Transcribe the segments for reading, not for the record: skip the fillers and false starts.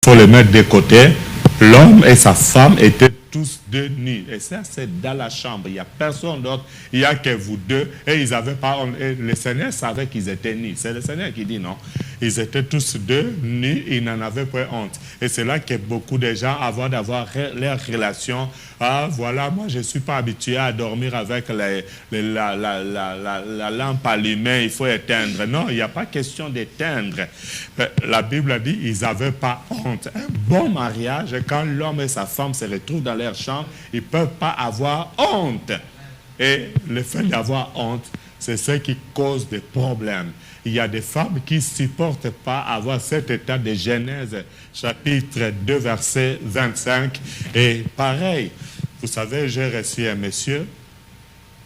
faut le mettre de côté. L'homme et sa femme étaient tous deux nus. Et ça, c'est dans la chambre. Il n'y a personne d'autre. Il n'y a que vous deux. Et ils avaient pas. Et le Seigneur savait qu'ils étaient nus. C'est le Seigneur qui dit non. Ils étaient tous deux nus. Ils n'en avaient pas honte. Et c'est là que beaucoup de gens, avant d'avoir leur relation, ah voilà, moi je ne suis pas habitué à dormir avec la lampe allumée, il faut éteindre. Non, il n'y a pas question d'éteindre. La Bible a dit, ils n'avaient pas honte. Un bon mariage, quand l'homme et sa femme se retrouvent dans leur chambre, ils ne peuvent pas avoir honte. Et le fait d'avoir honte, c'est ce qui cause des problèmes. Il y a des femmes qui ne supportent pas avoir cet état de Genèse, chapitre 2, verset 25. Et pareil, vous savez, j'ai reçu un monsieur,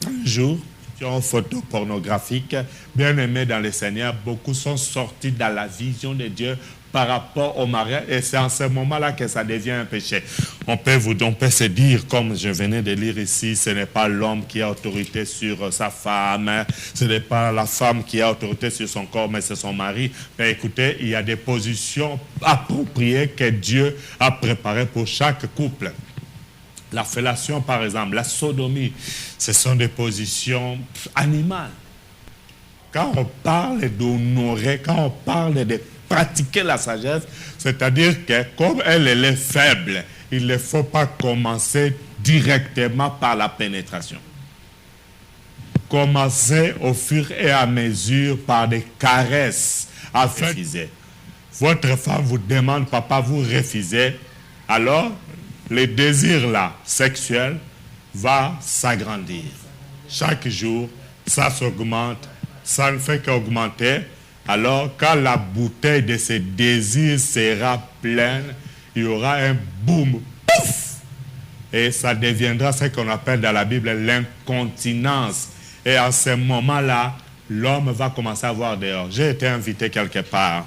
un jour, qui a une photo pornographique, bien aimé dans le Seigneur. Beaucoup sont sortis dans la vision de Dieu par rapport au mariage. Et c'est en ce moment-là que ça devient un péché. On peut se dire, comme je venais de lire ici, ce n'est pas l'homme qui a autorité sur sa femme, ce n'est pas la femme qui a autorité sur son corps, mais c'est son mari. Mais écoutez, il y a des positions appropriées que Dieu a préparées pour chaque couple. La fellation, par exemple, la sodomie, ce sont des positions animales. Quand on parle d'honorer, quand on parle de pratiquer la sagesse, c'est-à-dire que comme elle est faible, il ne faut pas commencer directement par la pénétration. Commencez au fur et à mesure par des caresses afin de refuser. Votre femme vous demande, papa, vous refusez, alors le désir là, sexuel, va s'agrandir. Chaque jour, ça s'augmente, ça ne fait qu'augmenter. Alors, quand la bouteille de ce désir sera pleine, il y aura un boum, pouf! Et ça deviendra ce qu'on appelle dans la Bible l'incontinence. Et à ce moment-là, l'homme va commencer à voir dehors. J'ai été invité quelque part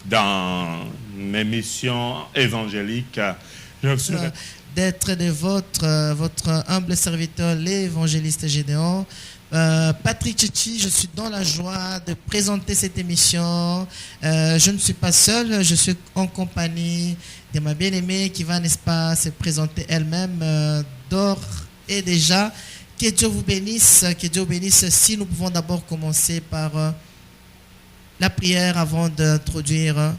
dans mes missions évangéliques. D'être de votre humble serviteur, l'évangéliste Gédéon. Patrick Chichi, je suis dans la joie de présenter cette émission. Je ne suis pas seul, je suis en compagnie de ma bien-aimée qui va, n'est-ce pas, se présenter elle-même d'ores et déjà. Que Dieu vous bénisse, que Dieu vous bénisse. Si nous pouvons d'abord commencer par la prière avant d'introduire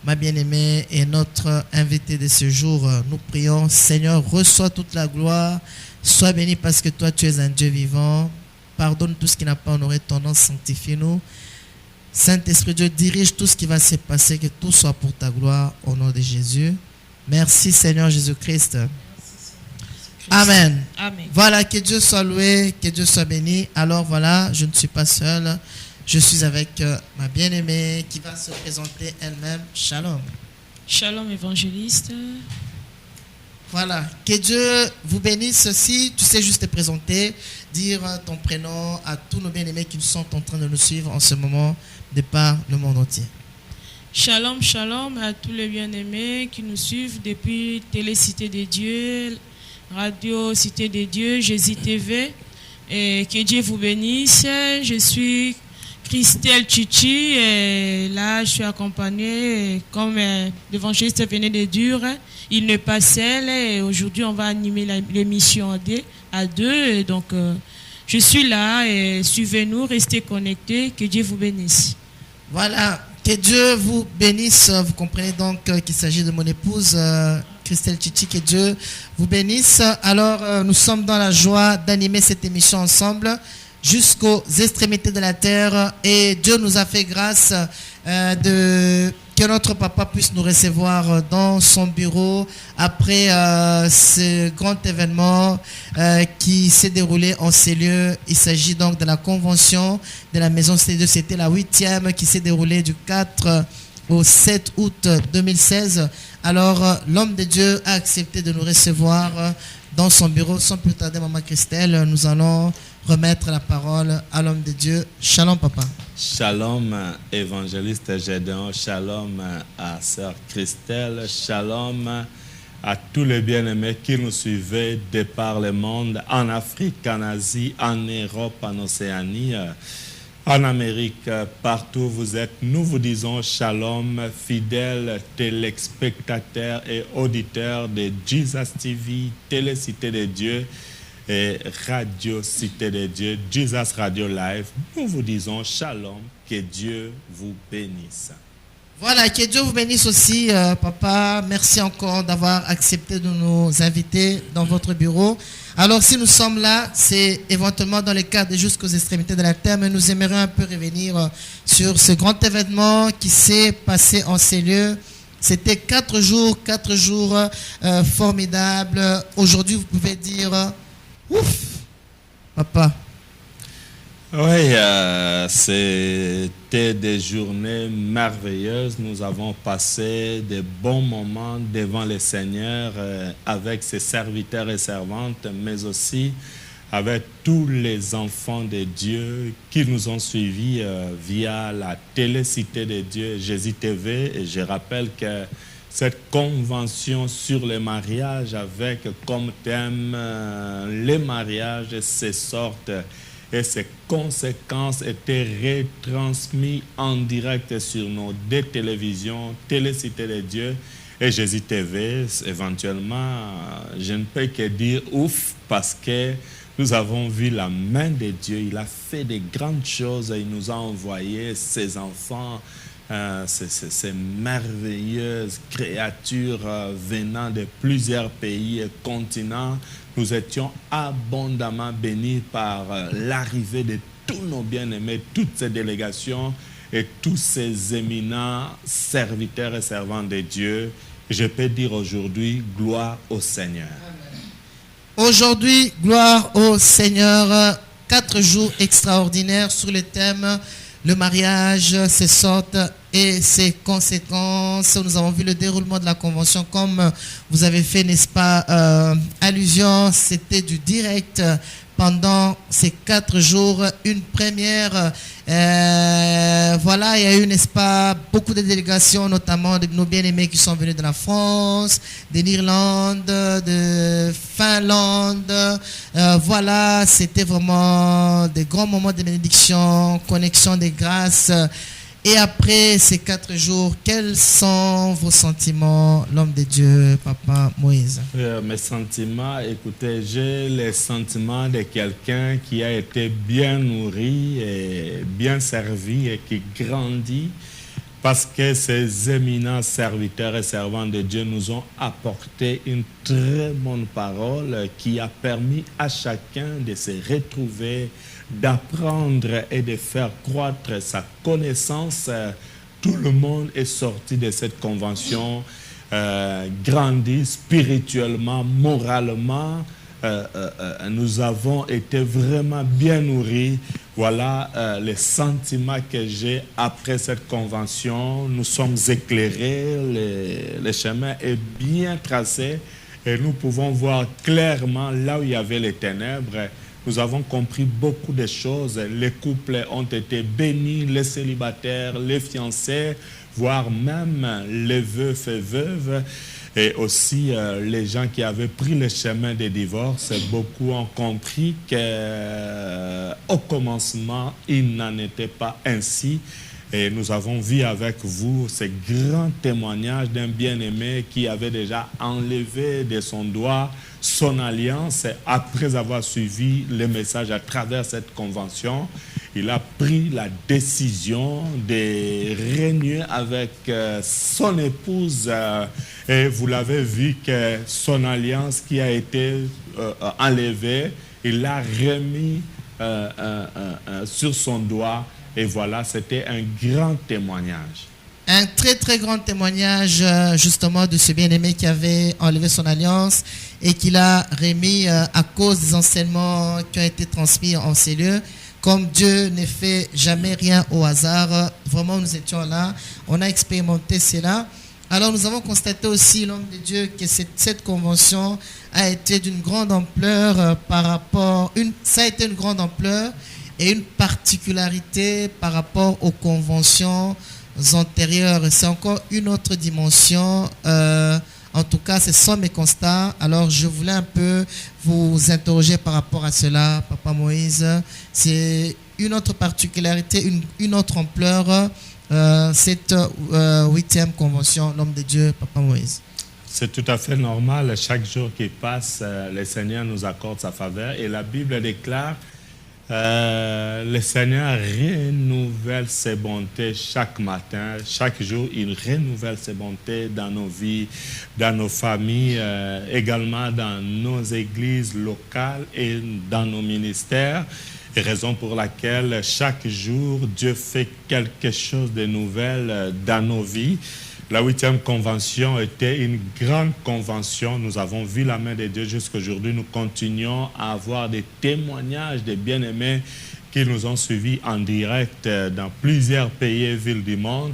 ma bien-aimée et notre invité de ce jour. Nous prions, Seigneur, reçois toute la gloire. Sois béni parce que toi, tu es un Dieu vivant. Pardonne tout ce qui n'a pas honoré ton nom, sanctifie-nous. Saint-Esprit Dieu, dirige tout ce qui va se passer, que tout soit pour ta gloire, au nom de Jésus. Merci Seigneur Jésus-Christ. Amen. Amen. Voilà, que Dieu soit loué, que Dieu soit béni. Alors voilà, je ne suis pas seul. Je suis avec ma bien-aimée qui va se présenter elle-même. Shalom. Shalom évangéliste. Voilà, que Dieu vous bénisse. Si tu sais juste te présenter, dire ton prénom à tous nos bien-aimés qui sont en train de nous suivre en ce moment de par le monde entier. Shalom, shalom à tous les bien-aimés qui nous suivent depuis Télé Cité des Dieux, Radio Cité des Dieux, Jésus TV. Et que Dieu vous bénisse. Je suis Christelle Chichi et là je suis accompagnée comme l'évangéliste venait de dire. Il n'est pas seul et aujourd'hui on va animer l'émission à deux. Et donc je suis là et suivez-nous, restez connectés. Que Dieu vous bénisse. Voilà, que Dieu vous bénisse. Vous comprenez donc qu'il s'agit de mon épouse Christelle Chichi. Que Dieu vous bénisse. Alors nous sommes dans la joie d'animer cette émission ensemble jusqu'aux extrémités de la terre et Dieu nous a fait grâce que notre papa puisse nous recevoir dans son bureau après ce grand événement qui s'est déroulé en ces lieux. Il s'agit donc de la convention de la Maison Cité de Dieu. C'était la 8e qui s'est déroulée du 4 au 7 août 2016. Alors l'homme de Dieu a accepté de nous recevoir dans son bureau. Sans plus tarder, maman Christelle, nous allons remettre la parole à l'homme de Dieu. Shalom, papa. Shalom, évangéliste Gédéon. Shalom à sœur Christelle. Shalom à tous les bien-aimés qui nous suivaient de par le monde, en Afrique, en Asie, en Europe, en Océanie. En Amérique, partout où vous êtes, nous vous disons shalom, fidèles téléspectateurs et auditeurs de Jesus TV, Télécité de Dieu et Radio Cité de Dieu, Jesus Radio Live. Nous vous disons shalom, que Dieu vous bénisse. Voilà, que Dieu vous bénisse aussi, papa. Merci encore d'avoir accepté de nous inviter dans votre bureau. Alors, si nous sommes là, c'est éventuellement dans le cadre de Jusqu'aux extrémités de la terre, mais nous aimerions un peu revenir sur ce grand événement qui s'est passé en ces lieux. C'était 4 jours formidables. Aujourd'hui, vous pouvez dire, ouf, papa. Oui, c'était des journées merveilleuses. Nous avons passé de bons moments devant le Seigneur avec ses serviteurs et servantes, mais aussi avec tous les enfants de Dieu qui nous ont suivis via la Télécité de Dieu, Jésus TV. Et je rappelle que cette convention sur le mariage avec comme thème les mariages, ces sortes et ses conséquences étaient retransmises en direct sur nos deux télévisions, Télécité de Dieu et Jésus TV. Éventuellement, je ne peux que dire ouf, parce que nous avons vu la main de Dieu. Il a fait de grandes choses. Il nous a envoyé ses enfants, ces merveilleuses créatures venant de plusieurs pays et continents. Nous étions abondamment bénis par l'arrivée de tous nos bien-aimés, toutes ces délégations et tous ces éminents serviteurs et servants de Dieu. Je peux dire aujourd'hui, gloire au Seigneur. Aujourd'hui, gloire au Seigneur. 4 jours extraordinaires sur le thème le mariage, ses sortes et ses conséquences. Nous avons vu le déroulement de la convention comme vous avez fait, n'est-ce pas, allusion. C'était du direct pendant ces 4 jours, une première. Voilà, il y a eu, n'est-ce pas, beaucoup de délégations, notamment de nos bien-aimés qui sont venus de la France, de l'Irlande, de Finlande. Voilà, c'était vraiment des grands moments de bénédiction, connexion des grâces. Et après ces 4 jours, quels sont vos sentiments, l'homme de Dieu, papa Moïse? Mes sentiments, écoutez, j'ai les sentiments de quelqu'un qui a été bien nourri et bien servi et qui grandit, parce que ces éminents serviteurs et servants de Dieu nous ont apporté une très bonne parole qui a permis à chacun de se retrouver, d'apprendre et de faire croître sa connaissance. Tout le monde est sorti de cette convention, grandi spirituellement, moralement. Nous avons été vraiment bien nourris. Voilà les sentiments que j'ai après cette convention. Nous sommes éclairés, le chemin est bien tracé et nous pouvons voir clairement là où il y avait les ténèbres. Nous avons compris beaucoup de choses. Les couples ont été bénis, les célibataires, les fiancés, voire même les veufs et veuves. Et aussi les gens qui avaient pris le chemin des divorces. Beaucoup ont compris qu'au commencement, il n'en était pas ainsi. Et nous avons vu avec vous ce grand témoignage d'un bien-aimé qui avait déjà enlevé de son doigt son alliance après avoir suivi le message à travers cette convention. Il a pris la décision de régner avec son épouse et vous l'avez vu que son alliance qui a été enlevée, il l'a remis sur son doigt. Et voilà, c'était un grand témoignage. Un très très grand témoignage justement de ce bien-aimé qui avait enlevé son alliance et qui l'a remis à cause des enseignements qui ont été transmis en ces lieux. Comme Dieu ne fait jamais rien au hasard, vraiment nous étions là, on a expérimenté cela. Alors nous avons constaté aussi, l'homme de Dieu, que cette convention a été d'une grande ampleur ça a été une grande ampleur et une particularité par rapport aux conventions antérieures. C'est encore une autre dimension. En tout cas, ce sont mes constats. Alors, je voulais un peu vous interroger par rapport à cela, Papa Moïse. C'est une autre particularité, une autre ampleur, cette 8e convention, l'homme de Dieu, Papa Moïse? C'est tout à fait normal. Chaque jour qui passe, le Seigneur nous accorde sa faveur. Et la Bible déclare, le Seigneur renouvelle ses bontés chaque matin. Chaque jour, il renouvelle ses bontés dans nos vies, dans nos familles, également dans nos églises locales et dans nos ministères. Et raison pour laquelle chaque jour, Dieu fait quelque chose de nouvel dans nos vies. La 8e convention était une grande convention. Nous avons vu la main de Dieu jusqu'à aujourd'hui. Nous continuons à avoir des témoignages des bien-aimés qui nous ont suivis en direct dans plusieurs pays et villes du monde.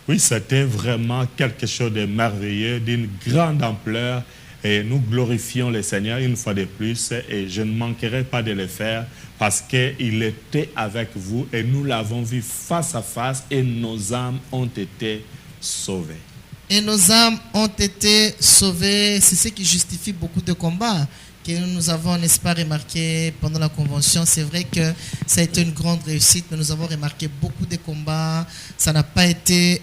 Oui, c'était vraiment quelque chose de merveilleux, d'une grande ampleur. Et nous glorifions le Seigneur une fois de plus. Et je ne manquerai pas de le faire parce qu'il était avec vous et nous l'avons vu face à face et nos âmes ont été sauvés. Et nos âmes ont été sauvées. C'est ce qui justifie beaucoup de combats que nous avons, n'est-ce pas, remarqué pendant la convention. C'est vrai que ça a été une grande réussite, mais nous avons remarqué beaucoup de combats. Ça n'a pas été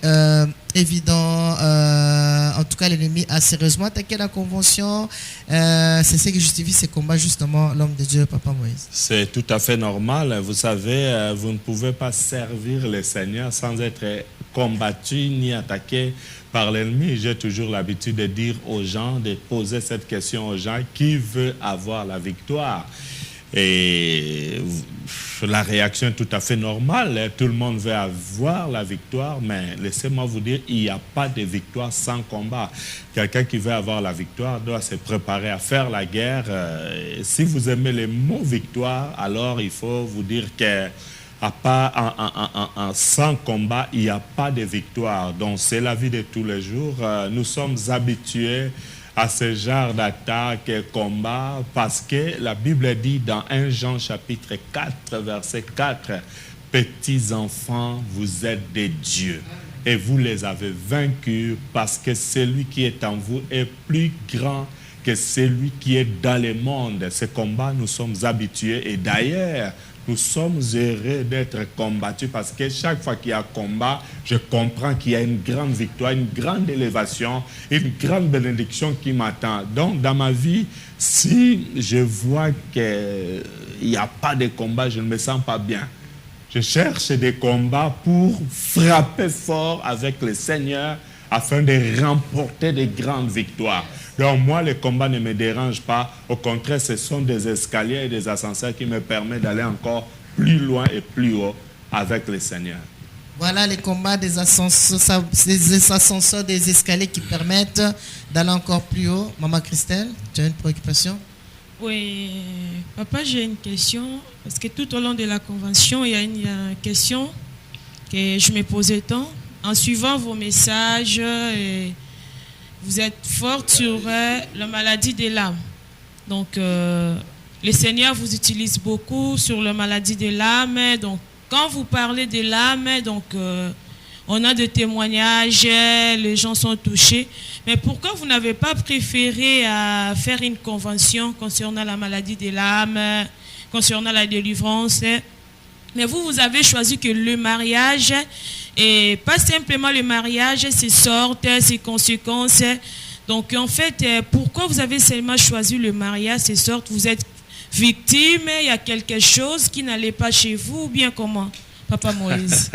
évident. En tout cas, l'ennemi a sérieusement attaqué la convention. C'est ce qui justifie ces combats, justement, l'homme de Dieu, Papa Moïse. C'est tout à fait normal. Vous savez, vous ne pouvez pas servir le Seigneur sans être combattu ni attaqué par l'ennemi. J'ai toujours l'habitude de dire aux gens, de poser cette question aux gens, qui veut avoir la victoire? Et la réaction est tout à fait normale. Tout le monde veut avoir la victoire, mais laissez-moi vous dire, il n'y a pas de victoire sans combat. Quelqu'un qui veut avoir la victoire doit se préparer à faire la guerre. Si vous aimez le mot victoire, alors il faut vous dire que sans combat, il n'y a pas de victoire. Donc, c'est la vie de tous les jours. Nous sommes habitués à ce genre d'attaque et combat parce que la Bible dit dans 1 Jean chapitre 4, verset 4, « Petits enfants, vous êtes des dieux et vous les avez vaincus parce que celui qui est en vous est plus grand que celui qui est dans le monde. » Ce combat, nous sommes habitués et d'ailleurs, nous sommes heureux d'être combattus parce que chaque fois qu'il y a combat, je comprends qu'il y a une grande victoire, une grande élévation, une grande bénédiction qui m'attend. Donc, dans ma vie, si je vois qu'il n'y a pas de combat, je ne me sens pas bien. Je cherche des combats pour frapper fort avec le Seigneur afin de remporter de grandes victoires. Donc moi, les combats ne me dérangent pas. Au contraire, ce sont des escaliers et des ascenseurs qui me permettent d'aller encore plus loin et plus haut avec le Seigneur. Voilà les combats des ascenseurs, des escaliers qui permettent d'aller encore plus haut. Maman Christelle, tu as une préoccupation? Oui, papa, j'ai une question. Parce que tout au long de la convention, il y a une question que je me posais tant. En suivant vos messages, vous êtes forte sur la maladie de l'âme. Donc, le Seigneur vous utilise beaucoup sur la maladie de l'âme. Donc, quand vous parlez de l'âme, donc, on a des témoignages, les gens sont touchés. Mais pourquoi vous n'avez pas préféré faire une convention concernant la maladie de l'âme, concernant la délivrance? Mais vous avez choisi que le mariage, et pas simplement le mariage, ses sortes, ses conséquences. Donc en fait, pourquoi vous avez seulement choisi le mariage, ses sortes? Vous êtes victime, il y a quelque chose qui n'allait pas chez vous, ou bien comment, Papa Moïse?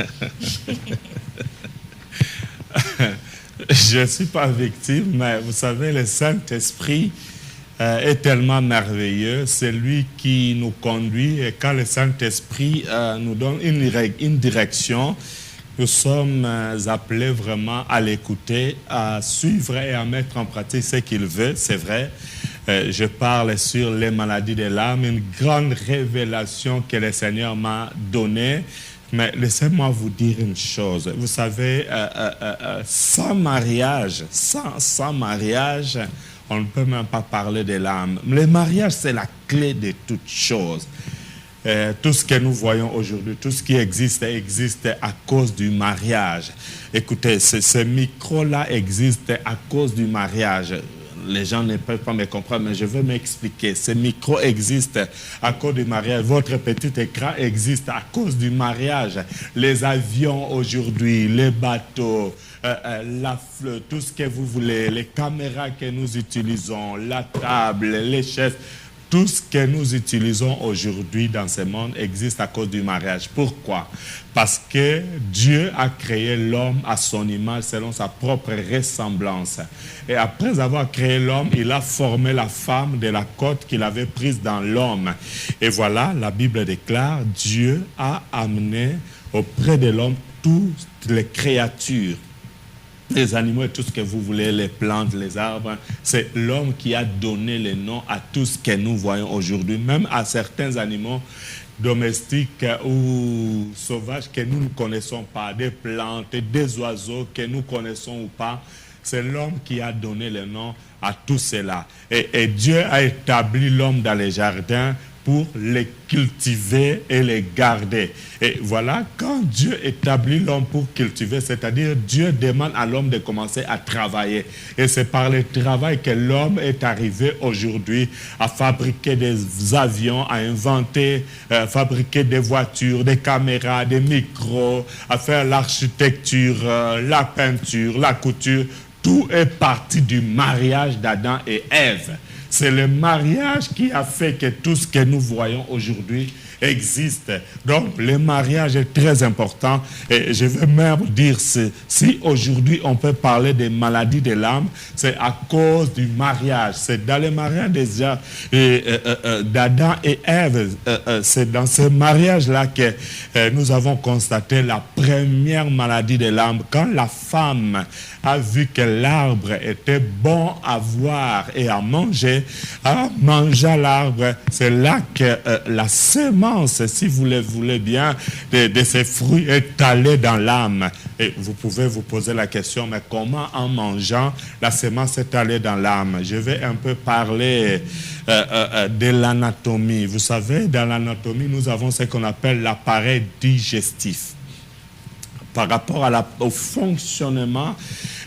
Je ne suis pas victime, mais vous savez, le Saint-Esprit est tellement merveilleux. C'est lui qui nous conduit. Et quand le Saint-Esprit nous donne une direction, nous sommes appelés vraiment à l'écouter, à suivre et à mettre en pratique ce qu'il veut. C'est vrai. Je parle sur les maladies de l'âme, une grande révélation que le Seigneur m'a donnée. Mais laissez-moi vous dire une chose. Vous savez, sans mariage, on ne peut même pas parler de l'âme. Le mariage, c'est la clé de toutes choses. Tout ce que nous voyons aujourd'hui, tout ce qui existe à cause du mariage. Écoutez, ce micro-là existe à cause du mariage. les gens ne peuvent pas me comprendre, mais je veux m'expliquer. Ce micro existe à cause du mariage. Votre petit écran existe à cause du mariage. Les avions aujourd'hui, les bateaux, tout ce que vous voulez, les caméras que nous utilisons, la table, les chaises, tout ce que nous utilisons aujourd'hui dans ce monde existe à cause du mariage. Pourquoi? Parce que Dieu a créé l'homme à son image selon sa propre ressemblance. Et après avoir créé l'homme, il a formé la femme de la côte qu'il avait prise dans l'homme. Et voilà, la Bible déclare, Dieu a amené auprès de l'homme toutes les créatures. Les animaux et tout ce que vous voulez, les plantes, les arbres, c'est l'homme qui a donné les noms à tout ce que nous voyons aujourd'hui, même à certains animaux domestiques ou sauvages que nous ne connaissons pas, des plantes, des oiseaux que nous connaissons ou pas. C'est l'homme qui a donné les noms à tout cela. Et Dieu a établi l'homme dans les jardins pour les cultiver et les garder. Et voilà, quand Dieu établit l'homme pour cultiver, c'est-à-dire Dieu demande à l'homme de commencer à travailler. Et c'est par le travail que l'homme est arrivé aujourd'hui à fabriquer des avions, à inventer, fabriquer des voitures, des caméras, des micros, à faire l'architecture, la peinture, la couture. Tout est parti du mariage d'Adam et Ève. C'est le mariage qui a fait que tout ce que nous voyons aujourd'hui existe. Donc, le mariage est très important. Et je veux même dire, si aujourd'hui on peut parler des maladies de l'âme, c'est à cause du mariage. C'est dans le mariage d'Adam et Ève. C'est dans ce mariage-là que nous avons constaté la première maladie de l'âme. Quand la femme a vu que l'arbre était bon à voir et à manger, en mangeant l'arbre, c'est là que la semence, si vous le voulez bien, de ces fruits est allée dans l'âme. Et vous pouvez vous poser la question, mais comment en mangeant, la semence est allée dans l'âme? Je vais un peu parler de l'anatomie. Vous savez, dans l'anatomie, nous avons ce qu'on appelle l'appareil digestif. Par rapport au fonctionnement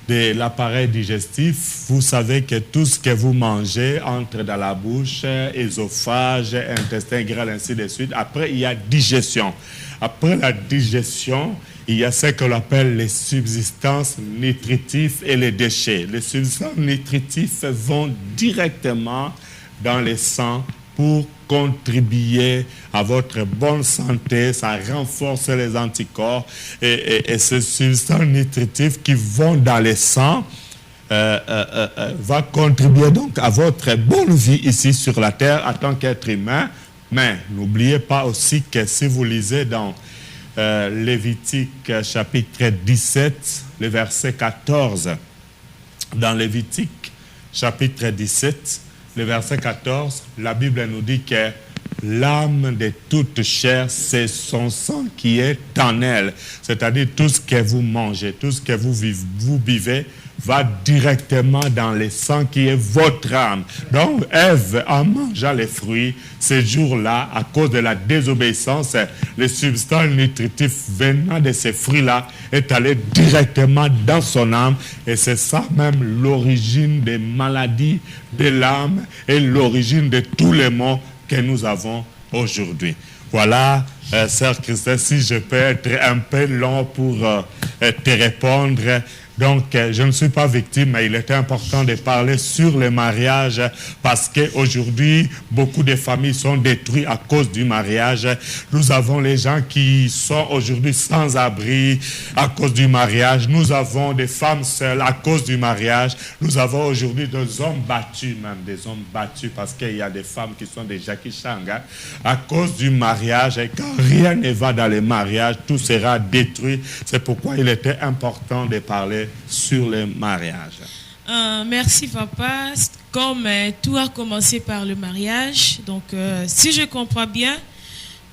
de l'appareil digestif, vous savez que tout ce que vous mangez entre dans la bouche, œsophage, intestin grêle, ainsi de suite. Après, il y a digestion. Après la digestion, il y a ce qu'on appelle les substances nutritives et les déchets. Les substances nutritives vont directement dans le sang pour contribuer à votre bonne santé, ça renforce les anticorps et ces substances nutritives qui vont dans le sang va contribuer donc à votre bonne vie ici sur la terre en tant qu'être humain. Mais n'oubliez pas aussi que si vous lisez dans Lévitique chapitre 17, le verset 14, dans Lévitique chapitre 17, le verset 14, la Bible nous dit que l'âme de toute chair, c'est son sang qui est en elle. C'est-à-dire tout ce que vous mangez, tout ce que vous buvez, va directement dans le sang qui est votre âme. Donc, Ève, en mangeant les fruits, ces jours-là, à cause de la désobéissance, les substances nutritives venant de ces fruits-là est allé directement dans son âme. Et c'est ça même l'origine des maladies de l'âme et l'origine de tous les maux que nous avons aujourd'hui. Voilà, sœur Christelle, si je peux être un peu long pour te répondre. Donc, je ne suis pas victime, mais il était important de parler sur le mariage parce qu'aujourd'hui, beaucoup de familles sont détruites à cause du mariage. Nous avons les gens qui sont aujourd'hui sans abri à cause du mariage. Nous avons des femmes seules à cause du mariage. Nous avons aujourd'hui des hommes battus, même des hommes battus parce qu'il y a des femmes qui sont des Jackie Changa à cause du mariage. Et quand rien ne va dans le mariage, tout sera détruit. C'est pourquoi il était important de parler sur le mariage. Merci papa. Comme tout a commencé par le mariage, donc si je comprends bien,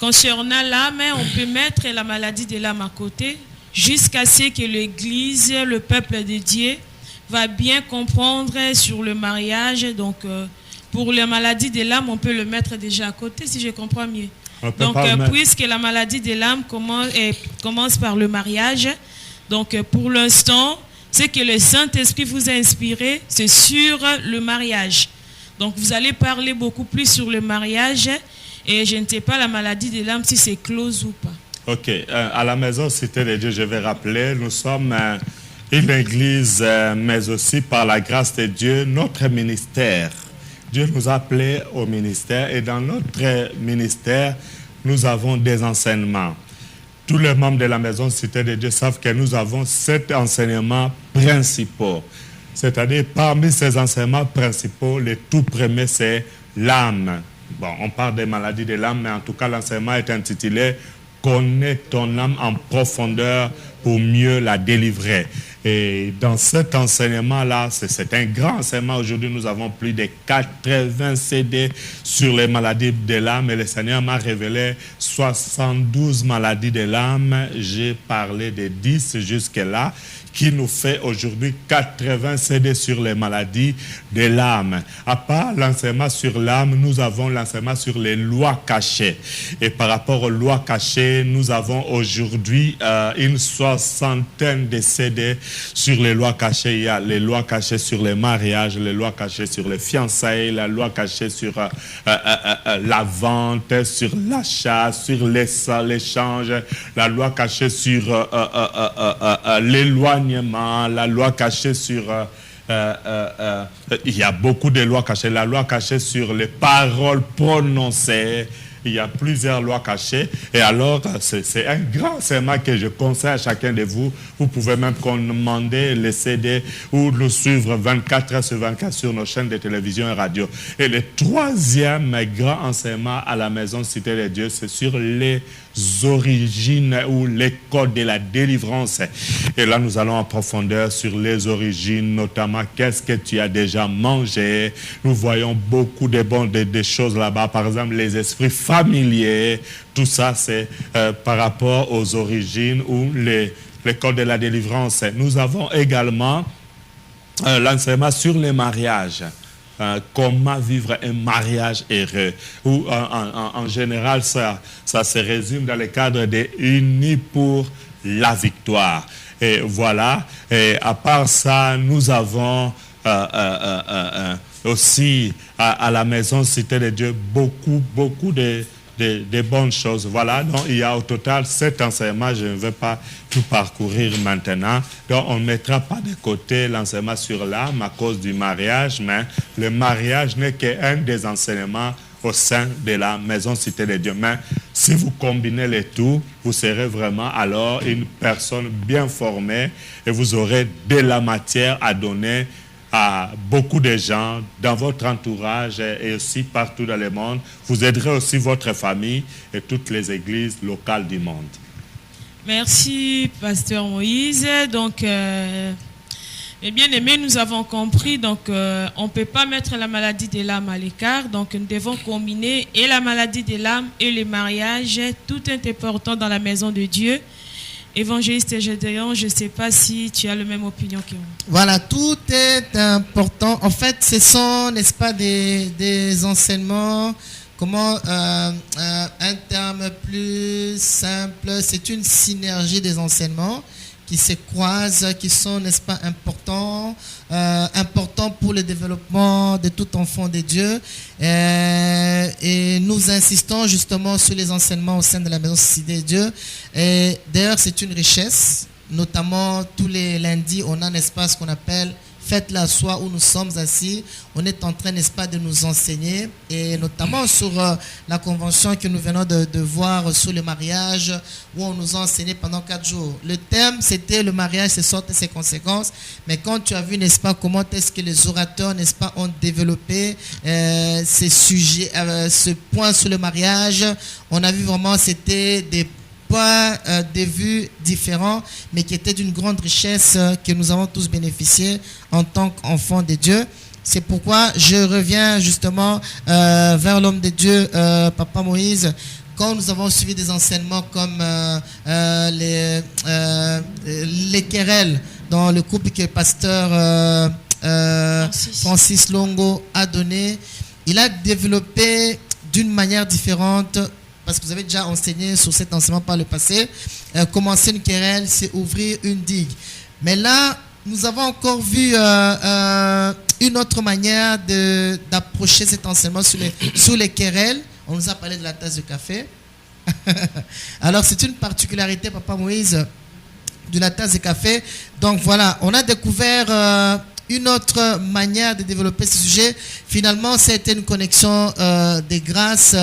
concernant l'âme, on peut mettre la maladie de l'âme à côté jusqu'à ce que l'Église, le peuple de Dieu, va bien comprendre sur le mariage. Donc pour la maladie de l'âme, on peut le mettre déjà à côté si je comprends mieux. Donc puisque la maladie de l'âme commence par le mariage, donc pour l'instant, ce que le Saint-Esprit vous a inspiré, c'est sur le mariage. Donc, vous allez parler beaucoup plus sur le mariage et je ne sais pas la maladie de l'âme si c'est close ou pas. Ok, à la maison Cité de Dieu, je vais rappeler, nous sommes une église, mais aussi par la grâce de Dieu, notre ministère. Dieu nous a appelés au ministère et dans notre ministère, nous avons des enseignements. Tous les membres de la maison Cité de Dieu savent que nous avons 7 enseignements principaux. C'est-à-dire, parmi ces enseignements principaux, le tout premier, c'est l'âme. Bon, on parle des maladies de l'âme, mais en tout cas, l'enseignement est intitulé « Connais ton âme en profondeur pour mieux la délivrer ». Et dans cet enseignement-là, c'est un grand enseignement. Aujourd'hui, nous avons plus de 80 CD sur les maladies de l'âme. Et le Seigneur m'a révélé 72 maladies de l'âme. J'ai parlé de 10 jusque-là, qui nous fait aujourd'hui 80 CD sur les maladies de l'âme. À part l'enseignement sur l'âme, nous avons l'enseignement sur les lois cachées. Et par rapport aux lois cachées, nous avons aujourd'hui une 60aine de CD sur les lois cachées. Il y a les lois cachées sur les mariages, les lois cachées sur les fiançailles, la loi cachée sur la vente, sur l'achat, sur l'échange, la loi cachée sur l'éloignement, la loi cachée sur... il y a beaucoup de lois cachées. La loi cachée sur les paroles prononcées. Il y a plusieurs lois cachées. Et alors, c'est un grand enseignement que je conseille à chacun de vous. Vous pouvez même commander les CD ou nous suivre 24 heures sur 24 sur nos chaînes de télévision et radio. Et le troisième grand enseignement à la maison Cité de Dieu, c'est sur les origines ou les codes de la délivrance. Et là, nous allons en profondeur sur les origines, notamment qu'est-ce que tu as déjà mangé. Nous voyons beaucoup de choses là-bas. Par exemple, les esprits familiers. Tout ça, c'est par rapport aux origines ou les codes de la délivrance. Nous avons également l'enseignement sur les mariages. Comment vivre un mariage heureux. Ou en général, ça se résume dans le cadre de Unis pour la victoire. Et voilà. Et à part ça, nous avons aussi à la maison Cité de Dieu beaucoup de bonnes choses. Voilà, donc il y a au total 7 enseignements, je ne vais pas tout parcourir maintenant. Donc on ne mettra pas de côté l'enseignement sur l'âme à cause du mariage, mais le mariage n'est qu'un des enseignements au sein de la maison Cité de Dieu. Mais si vous combinez les tout, vous serez vraiment alors une personne bien formée et vous aurez de la matière à donner à beaucoup de gens dans votre entourage et aussi partout dans le monde. Vous aiderez aussi votre famille et toutes les églises locales du monde. Merci, Pasteur Moïse. Donc, mes bien-aimés, nous avons compris, donc on ne peut pas mettre la maladie de l'âme à l'écart, donc nous devons combiner et la maladie de l'âme et le mariage. Tout est important dans la maison de Dieu. Évangéliste Gédéon, je ne sais pas si tu as la même opinion que moi. Voilà, tout est important. En fait, ce sont, n'est-ce pas, des enseignements, comment, un terme plus simple, c'est une synergie des enseignements qui se croisent, qui sont, n'est-ce pas, importants pour le développement de tout enfant de Dieu. Et nous insistons justement sur les enseignements au sein de la maison Cité de Dieu. Et d'ailleurs, c'est une richesse. Notamment, tous les lundis, on a un espace qu'on appelle Faites la soie où nous sommes assis. On est en train, n'est-ce pas, de nous enseigner. Et notamment sur la convention que nous venons de voir sur le mariage, où on nous a enseigné pendant 4 jours. Le thème, c'était le mariage, ses sortes et ses conséquences. Mais quand tu as vu, n'est-ce pas, comment est-ce que les orateurs, n'est-ce pas, ont développé ces sujets, ce point sur le mariage, on a vu vraiment, c'était des points de vue différents, mais qui étaient d'une grande richesse que nous avons tous bénéficié en tant qu'enfants de Dieu. C'est pourquoi je reviens justement vers l'homme de Dieu, Papa Moïse. Quand nous avons suivi des enseignements comme les querelles dans le couple que le pasteur Francis Longo a donné, il a développé d'une manière différente. Parce que vous avez déjà enseigné sur cet enseignement par le passé. Commencer une querelle, c'est ouvrir une digue. Mais là, nous avons encore vu une autre manière d'approcher cet enseignement sur les querelles. On nous a parlé de la tasse de café. Alors, c'est une particularité, Papa Moïse, de la tasse de café. Donc, voilà, on a découvert une autre manière de développer ce sujet. Finalement, c'était une connexion des grâces.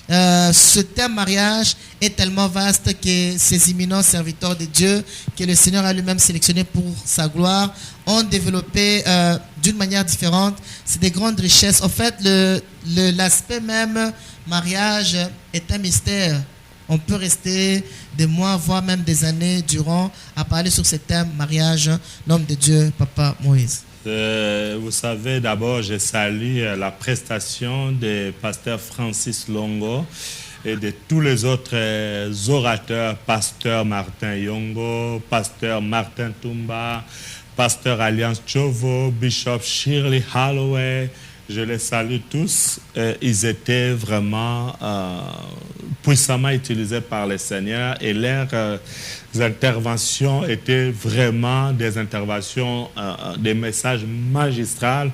Ce thème mariage est tellement vaste que ces imminents serviteurs de Dieu, que le Seigneur a lui-même sélectionné pour sa gloire, ont développé d'une manière différente. C'est des grandes richesses. En fait, l'aspect même mariage est un mystère. On peut rester des mois, voire même des années durant à parler sur ce thème mariage, l'homme de Dieu, Papa Moïse. Vous savez, d'abord, je salue la prestation de pasteur Francis Longo et de tous les autres orateurs, pasteur Martin Yongo, pasteur Martin Tumba, pasteur Alliance Chovo, Bishop Shirley Holloway. Je les salue tous. Ils étaient vraiment puissamment utilisés par le Seigneur et leurs interventions étaient vraiment des interventions, des messages magistraux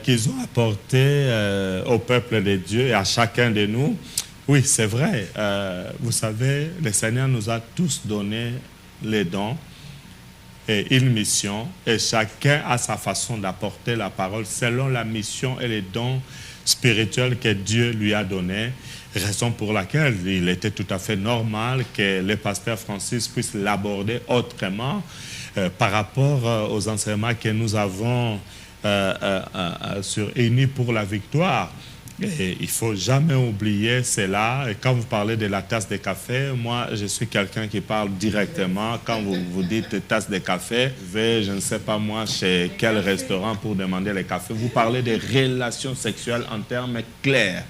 qu'ils ont apportés au peuple de Dieu et à chacun de nous. Oui, c'est vrai. Vous savez, le Seigneur nous a tous donné les dons et une mission, et chacun a sa façon d'apporter la parole selon la mission et les dons spirituels que Dieu lui a donnés, raison pour laquelle il était tout à fait normal que le pasteur Francis puisse l'aborder autrement par rapport aux enseignements que nous avons sur Unis pour la victoire. Et il ne faut jamais oublier cela. Et quand vous parlez de la tasse de café, moi, je suis quelqu'un qui parle directement. Quand vous dites tasse de café, je ne sais pas moi chez quel restaurant pour demander le café. Vous parlez de relations sexuelles en termes clairs.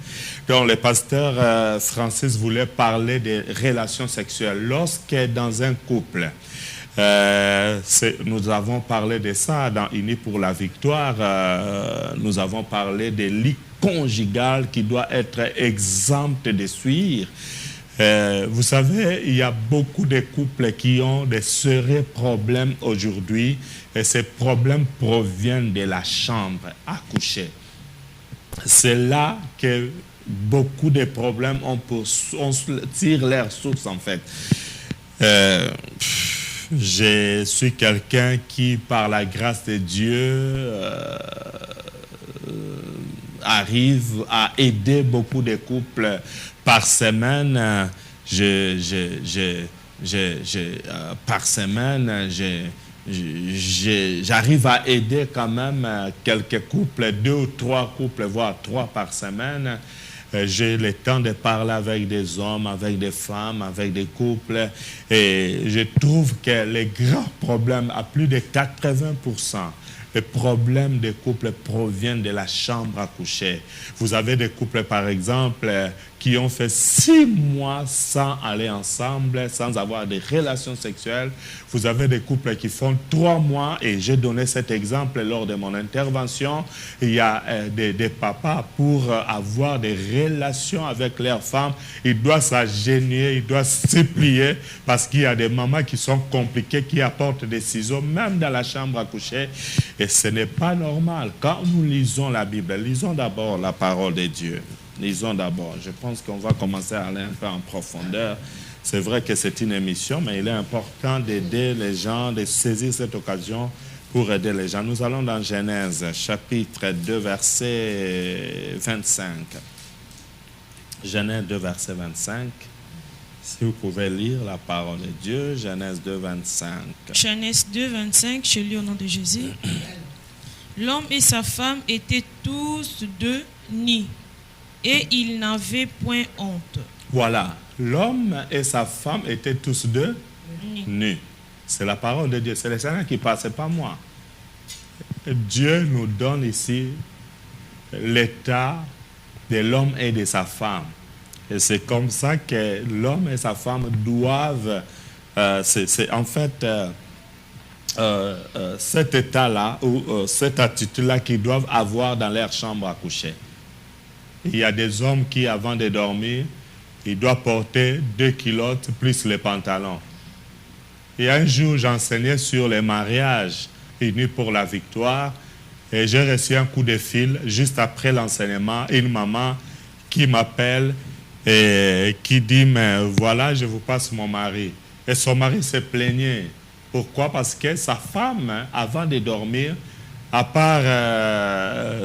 Donc, le pasteur Francis voulait parler de relations sexuelles. Lorsque dans un couple, nous avons parlé de ça dans Unis pour la victoire, nous avons parlé de lit conjugal qui doit être exempt de suie. Vous savez, il y a beaucoup de couples qui ont de sérieux problèmes aujourd'hui et ces problèmes proviennent de la chambre à coucher. C'est là que beaucoup de problèmes on tire leur source en fait. Je suis quelqu'un qui, par la grâce de Dieu, arrive à aider beaucoup de couples par semaine. Par semaine, j'arrive à aider quand même quelques couples, 2 ou 3 couples, voire 3 par semaine. J'ai le temps de parler avec des hommes, avec des femmes, avec des couples. Et je trouve que les grands problèmes, à plus de 80%, les problèmes des couples proviennent de la chambre à coucher. Vous avez des couples, par exemple, qui ont fait 6 mois sans aller ensemble, sans avoir des relations sexuelles. Vous avez des couples qui font 3 mois, et j'ai donné cet exemple lors de mon intervention. Il y a des papas, pour avoir des relations avec leurs femmes, ils doivent s'agenouiller, ils doivent se plier, parce qu'il y a des mamans qui sont compliquées, qui apportent des ciseaux, même dans la chambre à coucher. Et ce n'est pas normal. Quand nous lisons la Bible, lisons d'abord la parole de Dieu. Lisons d'abord. Je pense qu'on va commencer à aller un peu en profondeur. C'est vrai que c'est une émission, mais il est important d'aider les gens, de saisir cette occasion pour aider les gens. Nous allons dans Genèse, chapitre 2, verset 25. Genèse 2, verset 25. Si vous pouvez lire la parole de Dieu, Genèse 2, 25. Genèse 2, 25, je lis au nom de Jésus. L'homme et sa femme étaient tous deux nus, et ils n'avaient point honte. Voilà, l'homme et sa femme étaient tous deux nus. C'est la parole de Dieu, c'est le Seigneur qui parle, ce n'est pas moi. Dieu nous donne ici l'état de l'homme et de sa femme. Et c'est comme ça que l'homme et sa femme doivent, c'est en fait cet état-là, ou cette attitude-là qu'ils doivent avoir dans leur chambre à coucher. Il y a des hommes qui, avant de dormir, ils doivent porter 2 culottes plus les pantalons. Et un jour, j'enseignais sur les mariages unis pour la victoire. Et j'ai reçu un coup de fil juste après l'enseignement. Une maman qui m'appelle et qui dit, mais voilà, je vous passe mon mari. Et son mari se plaignait. Pourquoi? Parce que sa femme, avant de dormir, à part,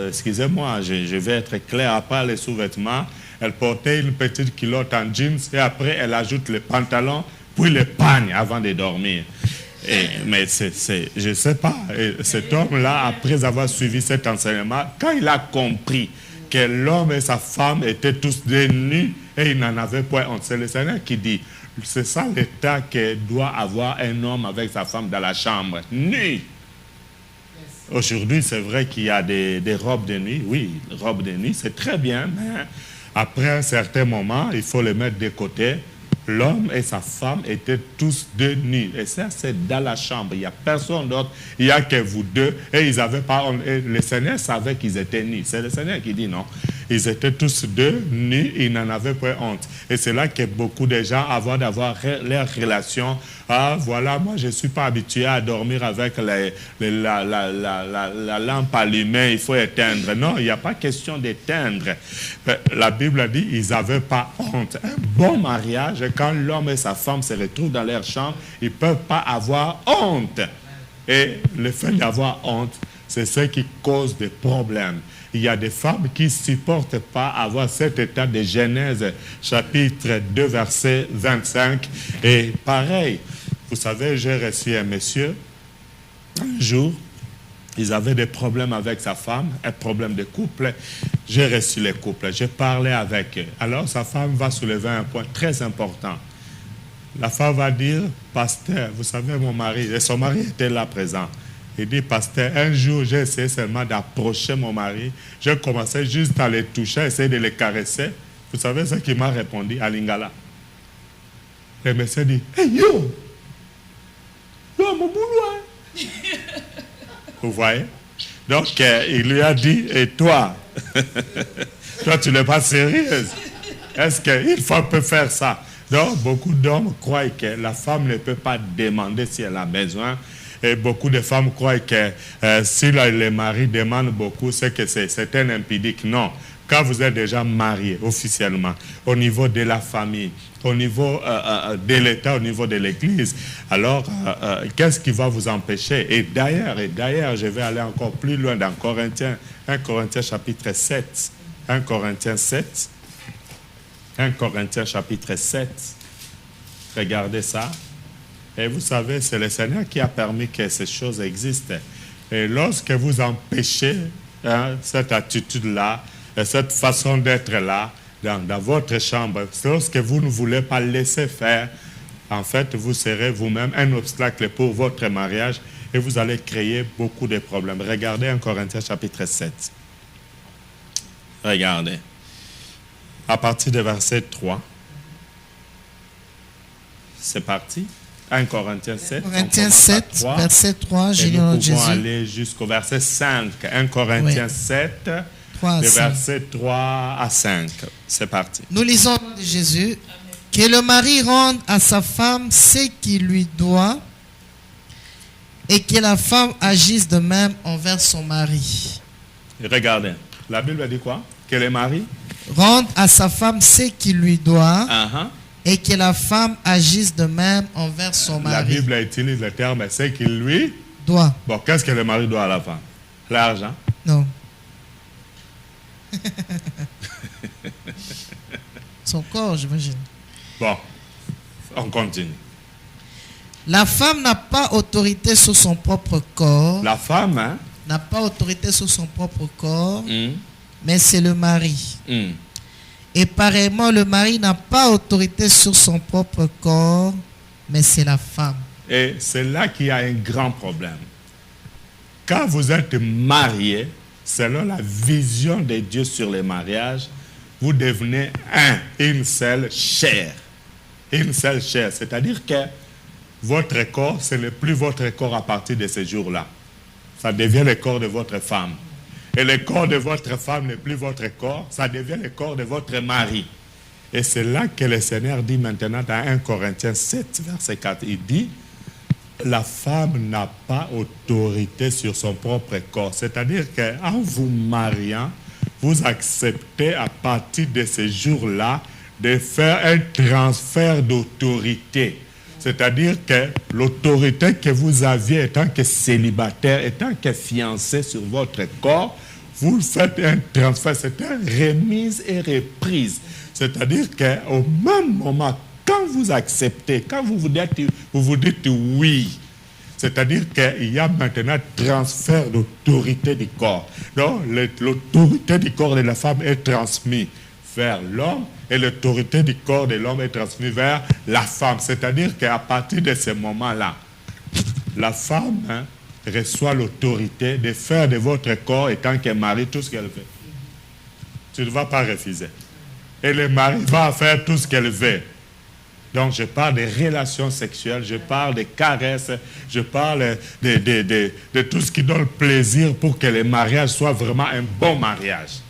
excusez-moi, je vais être clair, à part les sous-vêtements, elle portait une petite culotte en jeans et après, elle ajoute le pantalon, puis le pagne avant de dormir. Mais je ne sais pas, cet homme-là, après avoir suivi cet enseignement, quand il a compris que l'homme et sa femme étaient tous des nus et ils n'en avaient point honte, c'est le Seigneur qui dit, c'est ça l'état que doit avoir un homme avec sa femme dans la chambre, nu. Aujourd'hui, c'est vrai qu'il y a des robes de nuit, oui, robes de nuit, c'est très bien, mais après un certain moment, il faut les mettre de côté. L'homme et sa femme étaient tous deux nus. Et ça, c'est dans la chambre. Il n'y a personne d'autre. Il n'y a que vous deux. Et ils avaient pas. Et le Seigneur savait qu'ils étaient nus. C'est le Seigneur qui dit non. Ils étaient tous deux nus. Ils n'en avaient pas honte. Et c'est là que beaucoup de gens, avant d'avoir leur relation, ah, voilà, moi, je ne suis pas habitué à dormir avec la lampe allumée. Il faut éteindre. Non, il n'y a pas question d'éteindre. La Bible a dit ils n'avaient pas honte. Un bon mariage, quand l'homme et sa femme se retrouvent dans leur chambre, ils ne peuvent pas avoir honte. Et le fait d'avoir honte, c'est ce qui cause des problèmes. Il y a des femmes qui ne supportent pas avoir cet état de Genèse, chapitre 2, verset 25. Et pareil, vous savez, j'ai reçu un monsieur, un jour, ils avaient des problèmes avec sa femme, un problème de couple. J'ai reçu les couples, j'ai parlé avec eux. Alors sa femme va soulever un point très important. La femme va dire, pasteur, vous savez mon mari, et son mari était là présent. Il dit, pasteur, un jour j'ai essayé seulement d'approcher mon mari. J'ai commencé juste à les toucher, essayer de les caresser. Vous savez ce qu'il m'a répondu à Lingala? Le monsieur dit, hey yo, mon boulot. Vous voyez? Donc, il lui a dit, et toi, toi, tu n'es pas sérieuse. Est-ce qu'il peut faire ça? Donc, beaucoup d'hommes croient que la femme ne peut pas demander si elle a besoin. Et beaucoup de femmes croient que si le mari demande beaucoup, c'est que c'est un impudique. Non. Quand vous êtes déjà marié officiellement, au niveau de la famille, au niveau de l'État, au niveau de l'Église, alors qu'est-ce qui va vous empêcher? Et d'ailleurs, je vais aller encore plus loin dans Corinthiens, 1 Corinthiens chapitre 7. 1 Corinthiens 7. 1 Corinthiens chapitre 7. Regardez ça. Et vous savez, c'est le Seigneur qui a permis que ces choses existent. Et lorsque vous empêchez cette attitude-là, cette façon d'être là, dans votre chambre, lorsque vous ne voulez pas laisser faire, en fait, vous serez vous-même un obstacle pour votre mariage et vous allez créer beaucoup de problèmes. Regardez 1 Corinthiens chapitre 7. Regardez. À partir de verset 3. C'est parti. 1 Corinthiens 7. Corinthiens 7, verset 3, j'ai nous pouvons Jésus. aller jusqu'au verset 5. 1 Corinthiens 7, le verset 3 à 5. C'est parti. Nous lisons de Jésus. Que le mari rende à sa femme ce qu'il lui doit et que la femme agisse de même envers son mari. Regardez, la Bible dit quoi? Que le mari rende à sa femme ce qu'il lui doit et que la femme agisse de même envers son mari. La Bible utilise le terme ce qu'il lui doit. Bon, qu'est-ce que le mari doit à la femme? L'argent? Non. Son corps, j'imagine. Bon, on continue. La femme n'a pas autorité sur son propre corps. La femme, n'a pas autorité sur son propre corps, mais c'est le mari. Et pareillement, le mari n'a pas autorité sur son propre corps, mais c'est la femme. Et c'est là qu'il y a un grand problème. Quand vous êtes marié, selon la vision de Dieu sur le mariage, vous devenez une seule chair. Une seule chair. C'est-à-dire que votre corps, ce n'est plus votre corps à partir de ce jour-là. Ça devient le corps de votre femme. Et le corps de votre femme n'est plus votre corps, ça devient le corps de votre mari. Et c'est là que le Seigneur dit maintenant dans 1 Corinthiens 7, verset 4, il dit, la femme n'a pas autorité sur son propre corps. C'est-à-dire qu'en vous mariant, vous acceptez à partir de ce jour-là de faire un transfert d'autorité. C'est-à-dire que l'autorité que vous aviez étant que célibataire, étant que fiancé sur votre corps, vous faites un transfert, c'est une remise et reprise. C'est-à-dire qu'au même moment, quand vous acceptez, quand vous vous dites oui, c'est-à-dire qu'il y a maintenant transfert d'autorité du corps. Donc, l'autorité du corps de la femme est transmise vers l'homme et l'autorité du corps de l'homme est transmise vers la femme. C'est-à-dire qu'à partir de ce moment-là, la femme reçoit l'autorité de faire de votre corps, étant que mari, tout ce qu'elle veut. Tu ne vas pas refuser. Et le mari va faire tout ce qu'elle veut. Donc, je parle de relations sexuelles, je parle de caresses, je parle de tout ce qui donne plaisir pour que le mariage soit vraiment un bon mariage.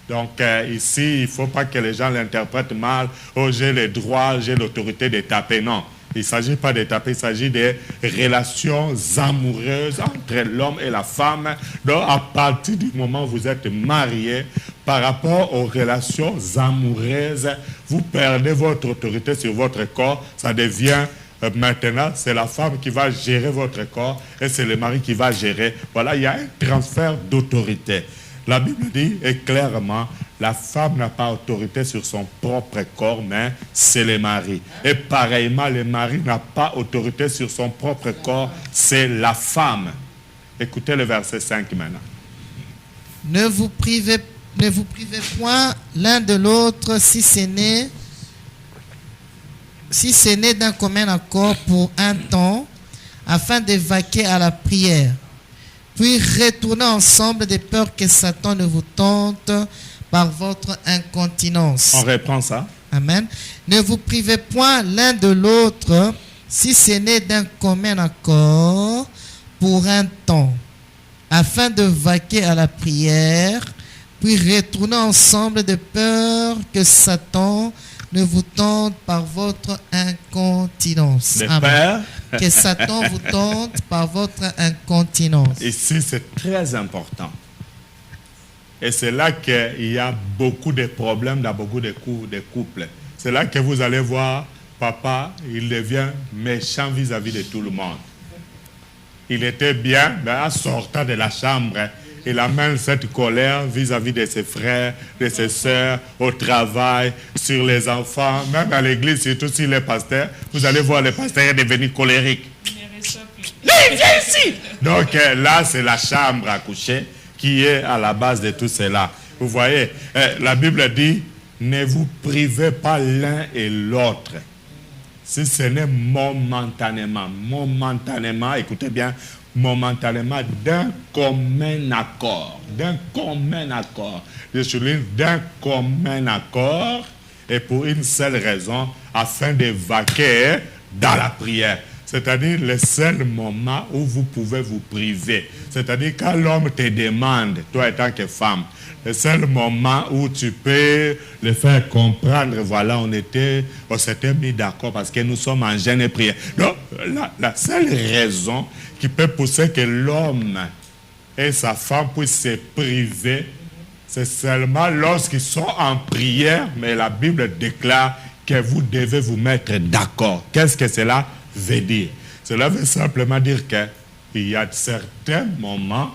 Donc, ici, il ne faut pas que les gens l'interprètent mal. Oh, j'ai le droit, j'ai l'autorité de taper. Non, il ne s'agit pas de taper, il s'agit de relations amoureuses entre l'homme et la femme. Donc, à partir du moment où vous êtes mariés, par rapport aux relations amoureuses, vous perdez votre autorité sur votre corps. Ça devient, maintenant, c'est la femme qui va gérer votre corps et c'est le mari qui va gérer. Voilà, il y a un transfert d'autorité. La Bible dit clairement, la femme n'a pas autorité sur son propre corps, mais c'est le mari. Et pareillement, le mari n'a pas autorité sur son propre corps, c'est la femme. Écoutez le verset 5 maintenant. Ne vous privez point l'un de l'autre si ce n'est d'un commun accord pour un temps, afin de vaquer à la prière. Puis retournez ensemble de peur que Satan ne vous tente par votre incontinence. On reprend ça. Amen. Ne vous privez point l'un de l'autre si ce n'est d'un commun accord pour un temps, afin de vaquer à la prière. Puis retournez ensemble de peur que Satan ne vous tente par votre incontinence. Amen. Que Satan vous tente par votre incontinence. Ici, c'est très important. Et c'est là qu'il y a beaucoup de problèmes dans beaucoup de couples. C'est là que vous allez voir, papa, il devient méchant vis-à-vis de tout le monde. Il était bien, mais en sortant de la chambre, il amène cette colère vis-à-vis de ses frères, de ses sœurs, au travail, sur les enfants, même à l'église, surtout s'il est pasteur. Vous allez voir le pasteur devenir colérique. Viens ici! Donc là, c'est la chambre à coucher qui est à la base de tout cela. Vous voyez, la Bible dit, ne vous privez pas l'un et l'autre. Si ce n'est momentanément, écoutez bien, momentanément d'un commun accord. Je souligne d'un commun accord et pour une seule raison, afin de vaquer dans la prière. C'est-à-dire le seul moment où vous pouvez vous priver. C'est-à-dire quand l'homme te demande, toi étant que femme, le seul moment où tu peux le faire comprendre, voilà, on s'était mis d'accord parce que nous sommes en jeûne et prière. Donc, la seule raison qui peut pousser que l'homme et sa femme puissent se priver, c'est seulement lorsqu'ils sont en prière, mais la Bible déclare que vous devez vous mettre d'accord. Qu'est-ce que cela veut dire? Cela veut simplement dire qu'il y a certains moments,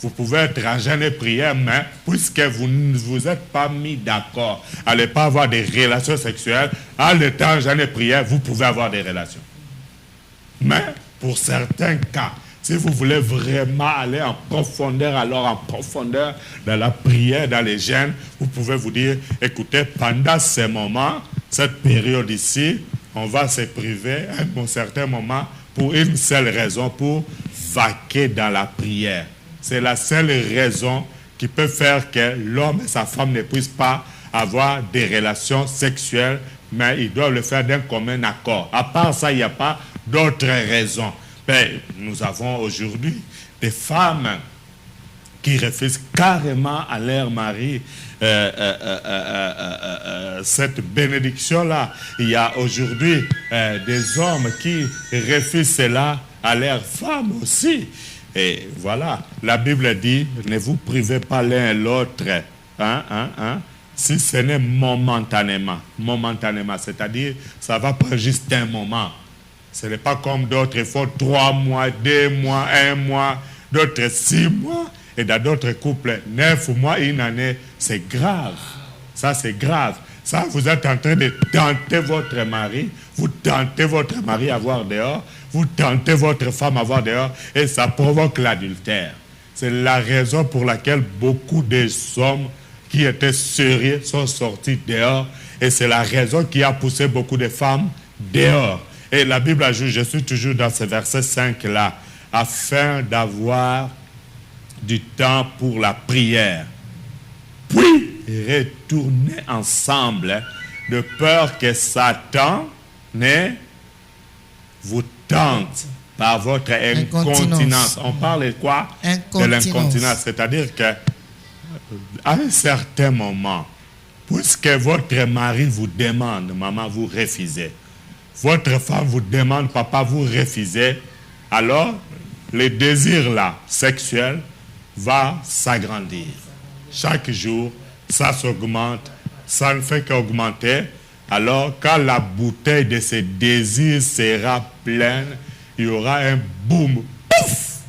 vous pouvez être en jeûne et prière, mais puisque vous ne vous êtes pas mis d'accord, allez pas avoir des relations sexuelles, en étant en jeûne et prière, vous pouvez avoir des relations. Mais pour certains cas, si vous voulez vraiment aller en profondeur, alors en profondeur dans la prière, dans les jeûnes, vous pouvez vous dire, écoutez, pendant ces moments, cette période ici, on va se priver à un certain moment pour une seule raison, pour vaquer dans la prière. C'est la seule raison qui peut faire que l'homme et sa femme ne puissent pas avoir des relations sexuelles, mais ils doivent le faire d'un commun accord. À part ça, il n'y a pas d'autres raisons. Mais nous avons aujourd'hui des femmes qui refusent carrément à leur mari cette bénédiction-là. Il y a aujourd'hui des hommes qui refusent cela à leur femme aussi. Et voilà, la Bible dit, ne vous privez pas l'un et l'autre, si ce n'est momentanément, c'est-à-dire, ça va pas juste un moment. Ce n'est pas comme d'autres, il faut 3 mois, 2 mois, 1 mois, d'autres 6 mois, et dans d'autres couples, 9 mois, 1 année. C'est grave. Ça, c'est grave. Ça, vous êtes en train de tenter votre mari, vous tentez votre mari à voir dehors, vous tentez votre femme à voir dehors, et ça provoque l'adultère. C'est la raison pour laquelle beaucoup des hommes qui étaient sérieux sont sortis dehors, et c'est la raison qui a poussé beaucoup de femmes dehors. Et la Bible ajoute, je suis toujours dans ce verset 5-là, afin d'avoir du temps pour la prière. Puis, retournez ensemble, de peur que Satan ne vous tente par votre incontinence. On parle de quoi? De l'incontinence. C'est-à-dire que à un certain moment, puisque votre mari vous demande, maman, vous refusez. Votre femme vous demande, papa, vous refusez. Alors, le désir là, sexuel, va s'agrandir. Chaque jour, ça s'augmente, ça ne fait qu'augmenter. Alors, quand la bouteille de ces désirs sera pleine, il y aura un boum, pouf!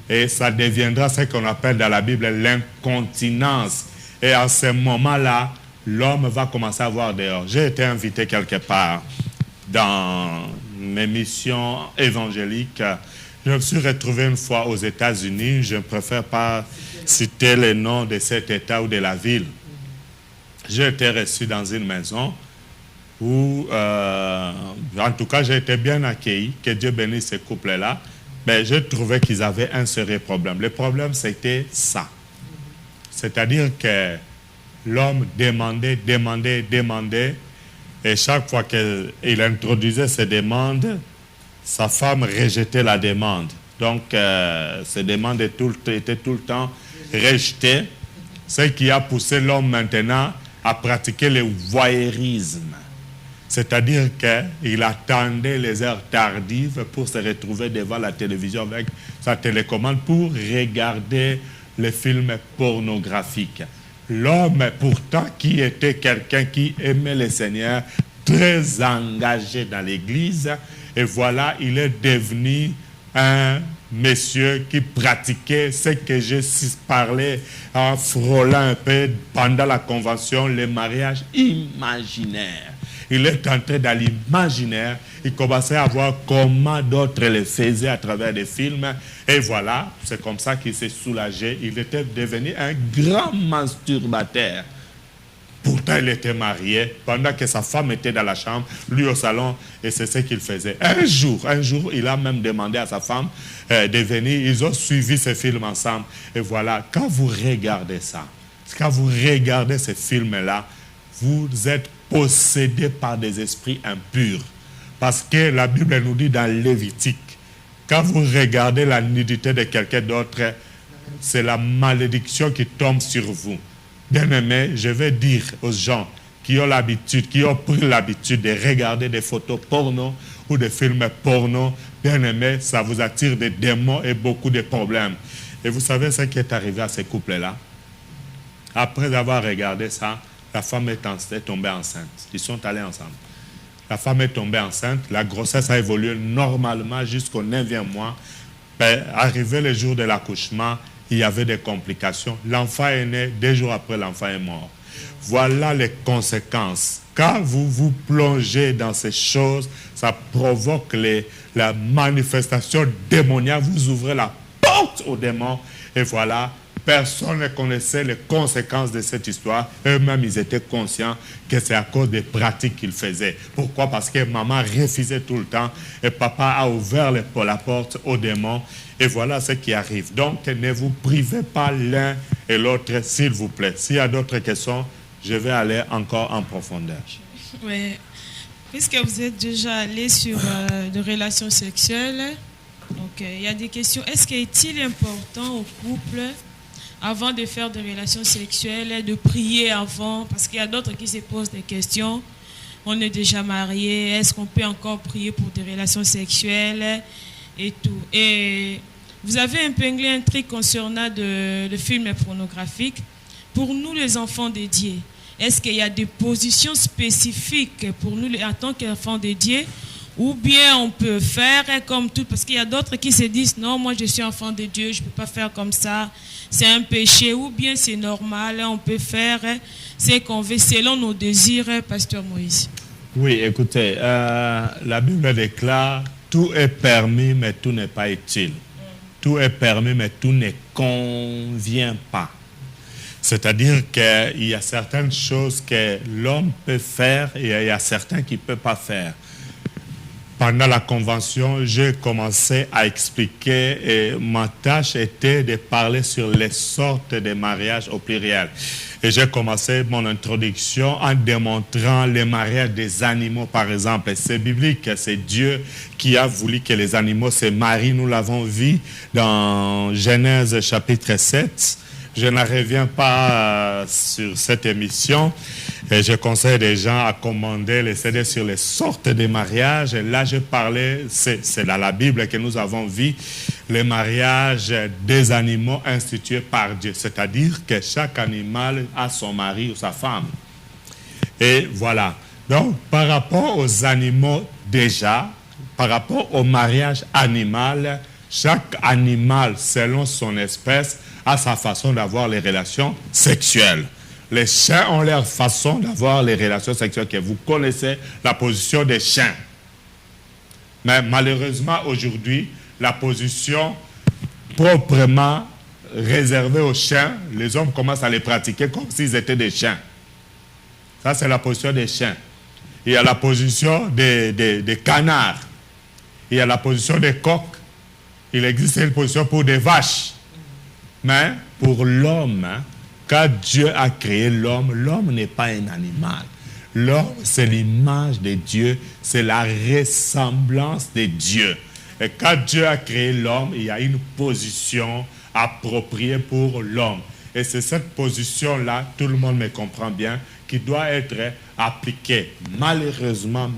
Et ça deviendra ce qu'on appelle dans la Bible l'incontinence. Et à ce moment-là, l'homme va commencer à voir dehors. J'ai été invité quelque part dans mes missions évangéliques. Je me suis retrouvé une fois aux États-Unis. Je ne préfère pas citer les noms de cet État ou de la ville. J'ai été reçu dans une maison où, en tout cas, j'ai été bien accueilli. Que Dieu bénisse ce couple-là. Mais j'ai trouvé qu'ils avaient un sérieux problème. Le problème, c'était ça. C'est-à-dire que l'homme demandait. Et chaque fois qu'il introduisait ses demandes, sa femme rejetait la demande. Donc, ces demandes étaient tout le temps rejetées. Ce qui a poussé l'homme maintenant à pratiquer le voyeurisme. C'est-à-dire qu'il attendait les heures tardives pour se retrouver devant la télévision avec sa télécommande pour regarder les films pornographiques. L'homme, pourtant, qui était quelqu'un qui aimait le Seigneur, très engagé dans l'Église, et voilà, il est devenu un monsieur qui pratiquait ce que j'ai parlé en frôlant un peu pendant la convention, le mariage imaginaire. Il est entré dans l'imaginaire, il commençait à voir comment d'autres le faisaient à travers des films, et voilà, c'est comme ça qu'il s'est soulagé. Il était devenu un grand masturbateur. Pourtant, il était marié, pendant que sa femme était dans la chambre, lui au salon, et c'est ce qu'il faisait. Un jour, il a même demandé à sa femme de venir, ils ont suivi ce film ensemble, et voilà, quand vous regardez ça, quand vous regardez ce film-là, vous êtes possédé par des esprits impurs. Parce que la Bible nous dit dans Lévitique, quand vous regardez la nudité de quelqu'un d'autre, c'est la malédiction qui tombe sur vous. Bien aimé, je vais dire aux gens qui ont pris l'habitude de regarder des photos porno ou des films porno, bien aimé, ça vous attire des démons et beaucoup de problèmes. Et vous savez ce qui est arrivé à ces couples-là? Après avoir regardé ça, la femme est tombée enceinte. Ils sont allés ensemble. La femme est tombée enceinte. La grossesse a évolué normalement jusqu'au 9e mois. Arrivé le jour de l'accouchement, il y avait des complications. L'enfant est né, 2 jours après, l'enfant est mort. Voilà les conséquences. Quand vous vous plongez dans ces choses, ça provoque la manifestation démoniaque. Vous ouvrez la porte aux démons. Et voilà. Personne ne connaissait les conséquences de cette histoire. Eux-mêmes, ils étaient conscients que c'est à cause des pratiques qu'ils faisaient. Pourquoi? Parce que maman refusait tout le temps et papa a ouvert la porte aux démons. Et voilà ce qui arrive. Donc, ne vous privez pas l'un et l'autre, s'il vous plaît. S'il y a d'autres questions, je vais aller encore en profondeur. Oui. Puisque vous êtes déjà allé sur des relations sexuelles, donc il y a des questions. Est-il important au couple, avant de faire des relations sexuelles, de prier avant? Parce qu'il y a d'autres qui se posent des questions. On est déjà marié, est-ce qu'on peut encore prier pour des relations sexuelles? et tout. Et vous avez épinglé un truc concernant le film pornographique. Pour nous, les enfants dédiés, est-ce qu'il y a des positions spécifiques pour nous en tant qu'enfants dédiés, ou bien on peut faire comme tout, parce qu'il y a d'autres qui se disent non, moi je suis enfant de Dieu, je ne peux pas faire comme ça, c'est un péché, ou bien c'est normal, on peut faire ce qu'on veut selon nos désirs, Pasteur Moïse. Oui, écoutez, la Bible déclare tout est permis, mais tout n'est pas utile. Tout est permis, mais tout ne convient pas. C'est-à-dire qu'il y a certaines choses que l'homme peut faire et il y a certains qui ne peuvent pas faire. Pendant la convention, j'ai commencé à expliquer et ma tâche était de parler sur les sortes de mariages au pluriel. Et j'ai commencé mon introduction en démontrant les mariages des animaux, par exemple. C'est biblique, c'est Dieu qui a voulu que les animaux se marient. Nous l'avons vu dans Genèse chapitre 7. Je ne reviens pas sur cette émission. Et je conseille les gens à commander les CD sur les sortes de mariages. Et là, je parlais, c'est dans la Bible que nous avons vu les mariages des animaux institués par Dieu. C'est-à-dire que chaque animal a son mari ou sa femme. Et voilà. Donc, par rapport aux animaux déjà, par rapport au mariage animal, chaque animal, selon son espèce, a sa façon d'avoir les relations sexuelles. Les chiens ont leur façon d'avoir les relations sexuelles, que vous connaissez la position des chiens. Mais malheureusement, aujourd'hui, la position proprement réservée aux chiens, les hommes commencent à les pratiquer comme s'ils étaient des chiens. Ça, c'est la position des chiens. Il y a la position des canards. Il y a la position des coqs. Il existe une position pour des vaches. Mais pour l'homme, quand Dieu a créé l'homme, l'homme n'est pas un animal. L'homme, c'est l'image de Dieu, c'est la ressemblance de Dieu. Et quand Dieu a créé l'homme, il y a une position appropriée pour l'homme. Et c'est cette position-là, tout le monde me comprend bien, qui doit être appliquée. Malheureusement,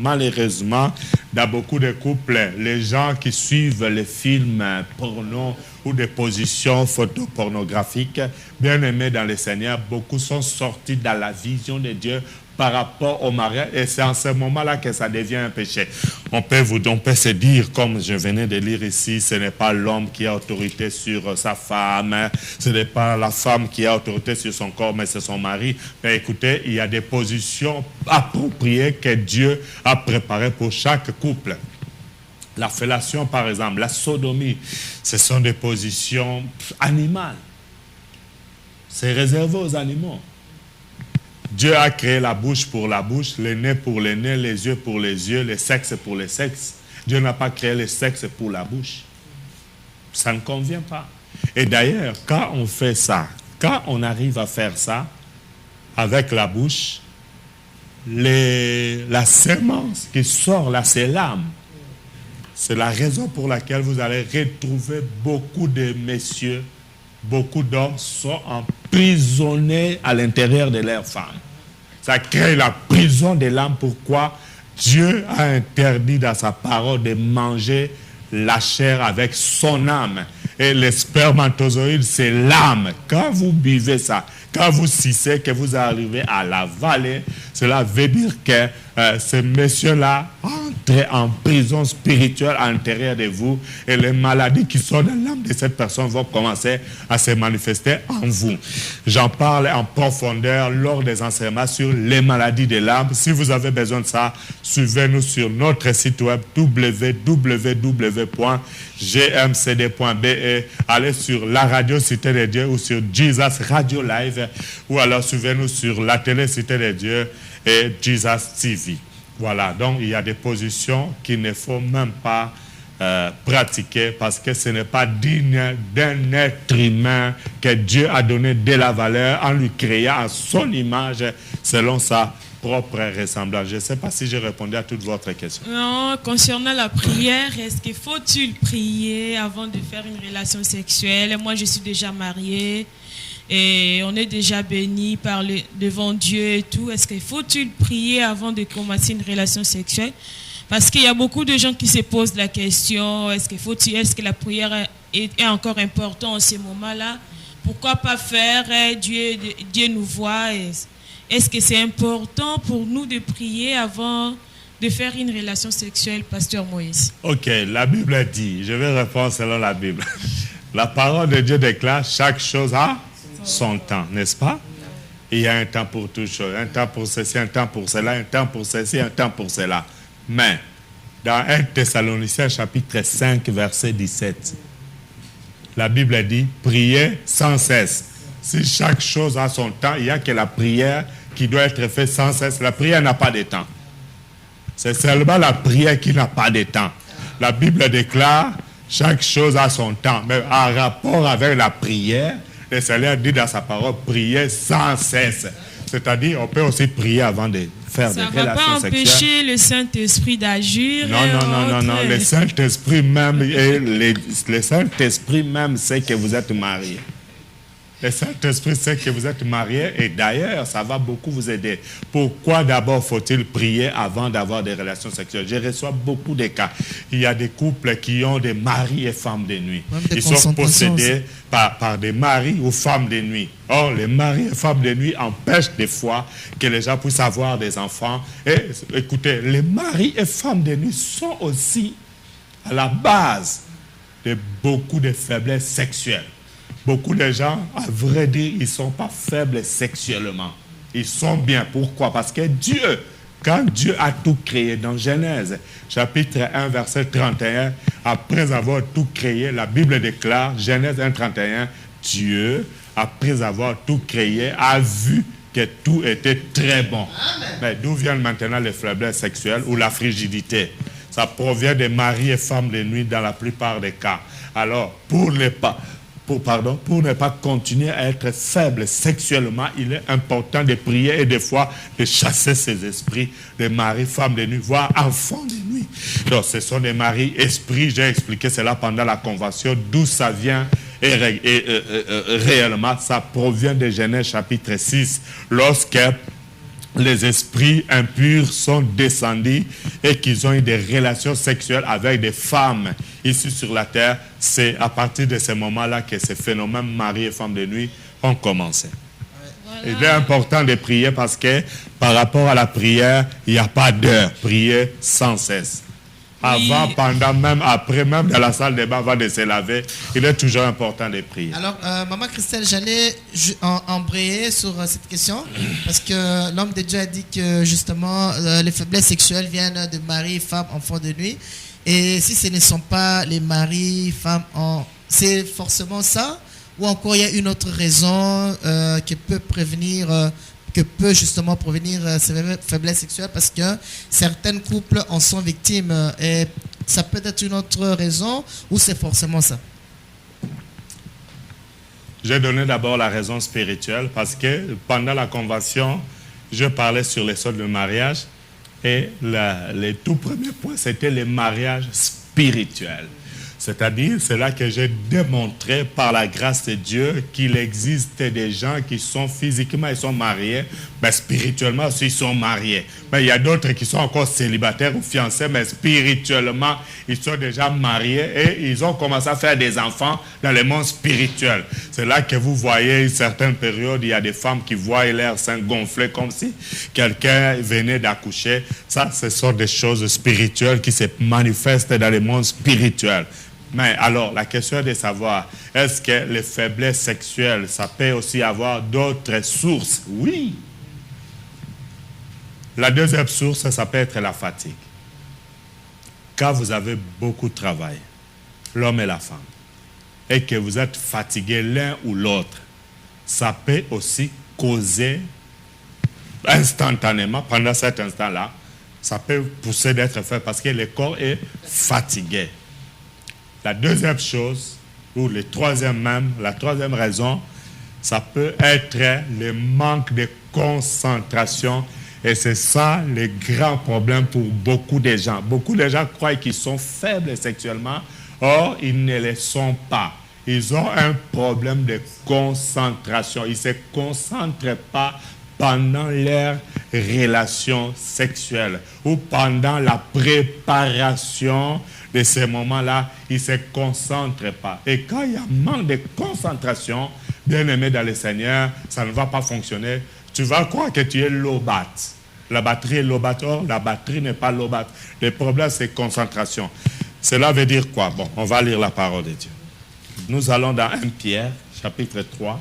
dans beaucoup de couples, les gens qui suivent les films porno ou des positions photopornographiques, bien aimés dans le Seigneur, beaucoup sont sortis dans la vision de Dieu par rapport au mariage, et c'est en ce moment-là que ça devient un péché. On peut se dire, comme je venais de lire ici, ce n'est pas l'homme qui a autorité sur sa femme, ce n'est pas la femme qui a autorité sur son corps, mais c'est son mari. Mais écoutez, il y a des positions appropriées que Dieu a préparées pour chaque couple. La fellation, par exemple, la sodomie, ce sont des positions animales. C'est réservé aux animaux. Dieu a créé la bouche pour la bouche, le nez pour le nez, les yeux pour les yeux, le sexe pour le sexe. Dieu n'a pas créé le sexe pour la bouche. Ça ne convient pas. Et d'ailleurs, quand on fait ça, quand on arrive à faire ça avec la bouche, la sémence qui sort là, c'est l'âme. C'est la raison pour laquelle vous allez retrouver beaucoup de messieurs, beaucoup d'hommes sont emprisonnés à l'intérieur de leurs femmes. Ça crée la prison de l'âme. Pourquoi? Dieu a interdit dans sa parole de manger la chair avec son âme. Et le spermatozoïde, c'est l'âme. Quand vous buvez ça, quand vous sucez, que vous arrivez à l'avaler, cela veut dire que ces messieurs-là entrent en prison spirituelle à l'intérieur de vous et les maladies qui sont dans l'âme de cette personne vont commencer à se manifester en vous. J'en parle en profondeur lors des enseignements sur les maladies de l'âme. Si vous avez besoin de ça, suivez-nous sur notre site web www.gmcd.be. Allez sur la radio Cité de Dieu ou sur Jesus Radio Live, ou alors suivez-nous sur la télé Cité de Dieu et Jesus TV. Voilà, donc il y a des positions qu'il ne faut même pas pratiquer parce que ce n'est pas digne d'un être humain que Dieu a donné de la valeur en lui créant à son image selon sa propre ressemblance. Je ne sais pas si j'ai répondu à toutes votre questions. Non, concernant la prière, est-ce qu'il faut-il prier avant de faire une relation sexuelle? Moi, je suis déjà mariée. Et on est déjà béni devant Dieu et tout. Est-ce qu'il faut-il prier avant de commencer une relation sexuelle? Parce qu'il y a beaucoup de gens qui se posent la question, est-ce que la prière est encore importante en ces moments-là? Pourquoi pas faire? Dieu nous voit. Est-ce que c'est important pour nous de prier avant de faire une relation sexuelle, Pasteur Moïse? Ok, la Bible dit, je vais répondre selon la Bible. La parole de Dieu déclare chaque chose a son temps, n'est-ce pas? Il y a un temps pour toute chose, un temps pour ceci, un temps pour cela, un temps pour ceci, un temps pour cela. Mais, dans 1 Thessaloniciens chapitre 5, verset 17, la Bible dit, priez sans cesse. Si chaque chose a son temps, il n'y a que la prière qui doit être faite sans cesse. La prière n'a pas de temps. C'est seulement la prière qui n'a pas de temps. La Bible déclare, chaque chose a son temps. Mais en rapport avec la prière, le Seigneur dit dans sa parole, priez sans cesse. C'est-à-dire, on peut aussi prier avant de faire des relations sexuelles. Ça ne va pas empêcher le Saint-Esprit d'agir. Non. Le Saint-Esprit même, le Saint-Esprit même sait que vous êtes mariés. Le Saint-Esprit sait que vous êtes mariés et d'ailleurs, ça va beaucoup vous aider. Pourquoi d'abord faut-il prier avant d'avoir des relations sexuelles? Je reçois beaucoup de cas. Il y a des couples qui ont des maris et femmes de nuit. Ils sont possédés par des maris ou femmes de nuit. Or, les maris et femmes de nuit empêchent des fois que les gens puissent avoir des enfants. Et écoutez, les maris et femmes de nuit sont aussi à la base de beaucoup de faiblesses sexuelles. Beaucoup de gens, à vrai dire, ils ne sont pas faibles sexuellement. Ils sont bien. Pourquoi? Parce que Dieu, quand Dieu a tout créé dans Genèse, chapitre 1, verset 31, après avoir tout créé, la Bible déclare, Genèse 1, 31, Dieu, après avoir tout créé, a vu que tout était très bon. Mais d'où viennent maintenant les faiblesses sexuelles ou la frigidité? Ça provient des maris et femmes de nuit dans la plupart des cas. Alors, pour ne pas continuer à être faible sexuellement, il est important de prier et des fois de chasser ces esprits de maris, femmes de nuit, voire enfants de nuit. Donc, ce sont des maris esprits, j'ai expliqué cela pendant la convention, d'où ça vient et réellement, ça provient de Genèse chapitre 6, lorsque les esprits impurs sont descendus et qu'ils ont eu des relations sexuelles avec des femmes ici sur la terre. C'est à partir de ces moments-là que ces phénomènes mari et femme de nuit ont commencé. Voilà. Il est important de prier parce que par rapport à la prière, il n'y a pas d'heure. Prier sans cesse. Avant, pendant, même après, même dans la salle de bain, avant de se laver, il est toujours important de prier. Alors, Maman Christelle, j'allais embrayer sur cette question parce que l'homme de Dieu a dit que justement, les faiblesses sexuelles viennent de maris, femmes, enfants de nuit. Et si ce ne sont pas les maris, femmes, c'est forcément ça? Ou encore il y a une autre raison qui peut prévenir... que peut justement provenir ces faiblesses sexuelles parce que certains couples en sont victimes et ça peut être une autre raison ou c'est forcément ça? J'ai donné d'abord la raison spirituelle parce que pendant la convention, je parlais sur les sols de mariage et le tout premier point, c'était le mariage spirituel. C'est-à-dire, c'est là que j'ai démontré par la grâce de Dieu qu'il existe des gens qui sont physiquement, ils sont mariés, mais spirituellement aussi, ils sont mariés. Mais il y a d'autres qui sont encore célibataires ou fiancés, mais spirituellement, ils sont déjà mariés et ils ont commencé à faire des enfants dans le monde spirituel. C'est là que vous voyez, une certaine période, il y a des femmes qui voient leur sein gonfler comme si quelqu'un venait d'accoucher. Ça, ce sont des choses spirituelles qui se manifestent dans le monde spirituel. Mais alors, la question est de savoir, est-ce que les faiblesses sexuelles, ça peut aussi avoir d'autres sources? Oui. La deuxième source, ça peut être la fatigue. Quand vous avez beaucoup de travail, l'homme et la femme, et que vous êtes fatigués l'un ou l'autre, ça peut aussi causer instantanément, pendant cet instant-là, ça peut pousser d'être fait parce que le corps est fatigué. La deuxième chose, ou la troisième raison, ça peut être le manque de concentration. Et c'est ça le grand problème pour beaucoup de gens. Beaucoup de gens croient qu'ils sont faibles sexuellement, or ils ne le sont pas. Ils ont un problème de concentration. Ils ne se concentrent pas pendant leur relation sexuelle ou pendant la préparation de ces moments-là, ils ne se concentrent pas. Et quand il y a manque de concentration, bien aimé dans le Seigneur, ça ne va pas fonctionner. Tu vas croire que tu es lobat. La batterie est lobat. Or, la batterie n'est pas lobat. Le problème, c'est concentration. Cela veut dire quoi? Bon, on va lire la parole de Dieu. Nous allons dans 1 Pierre, chapitre 3.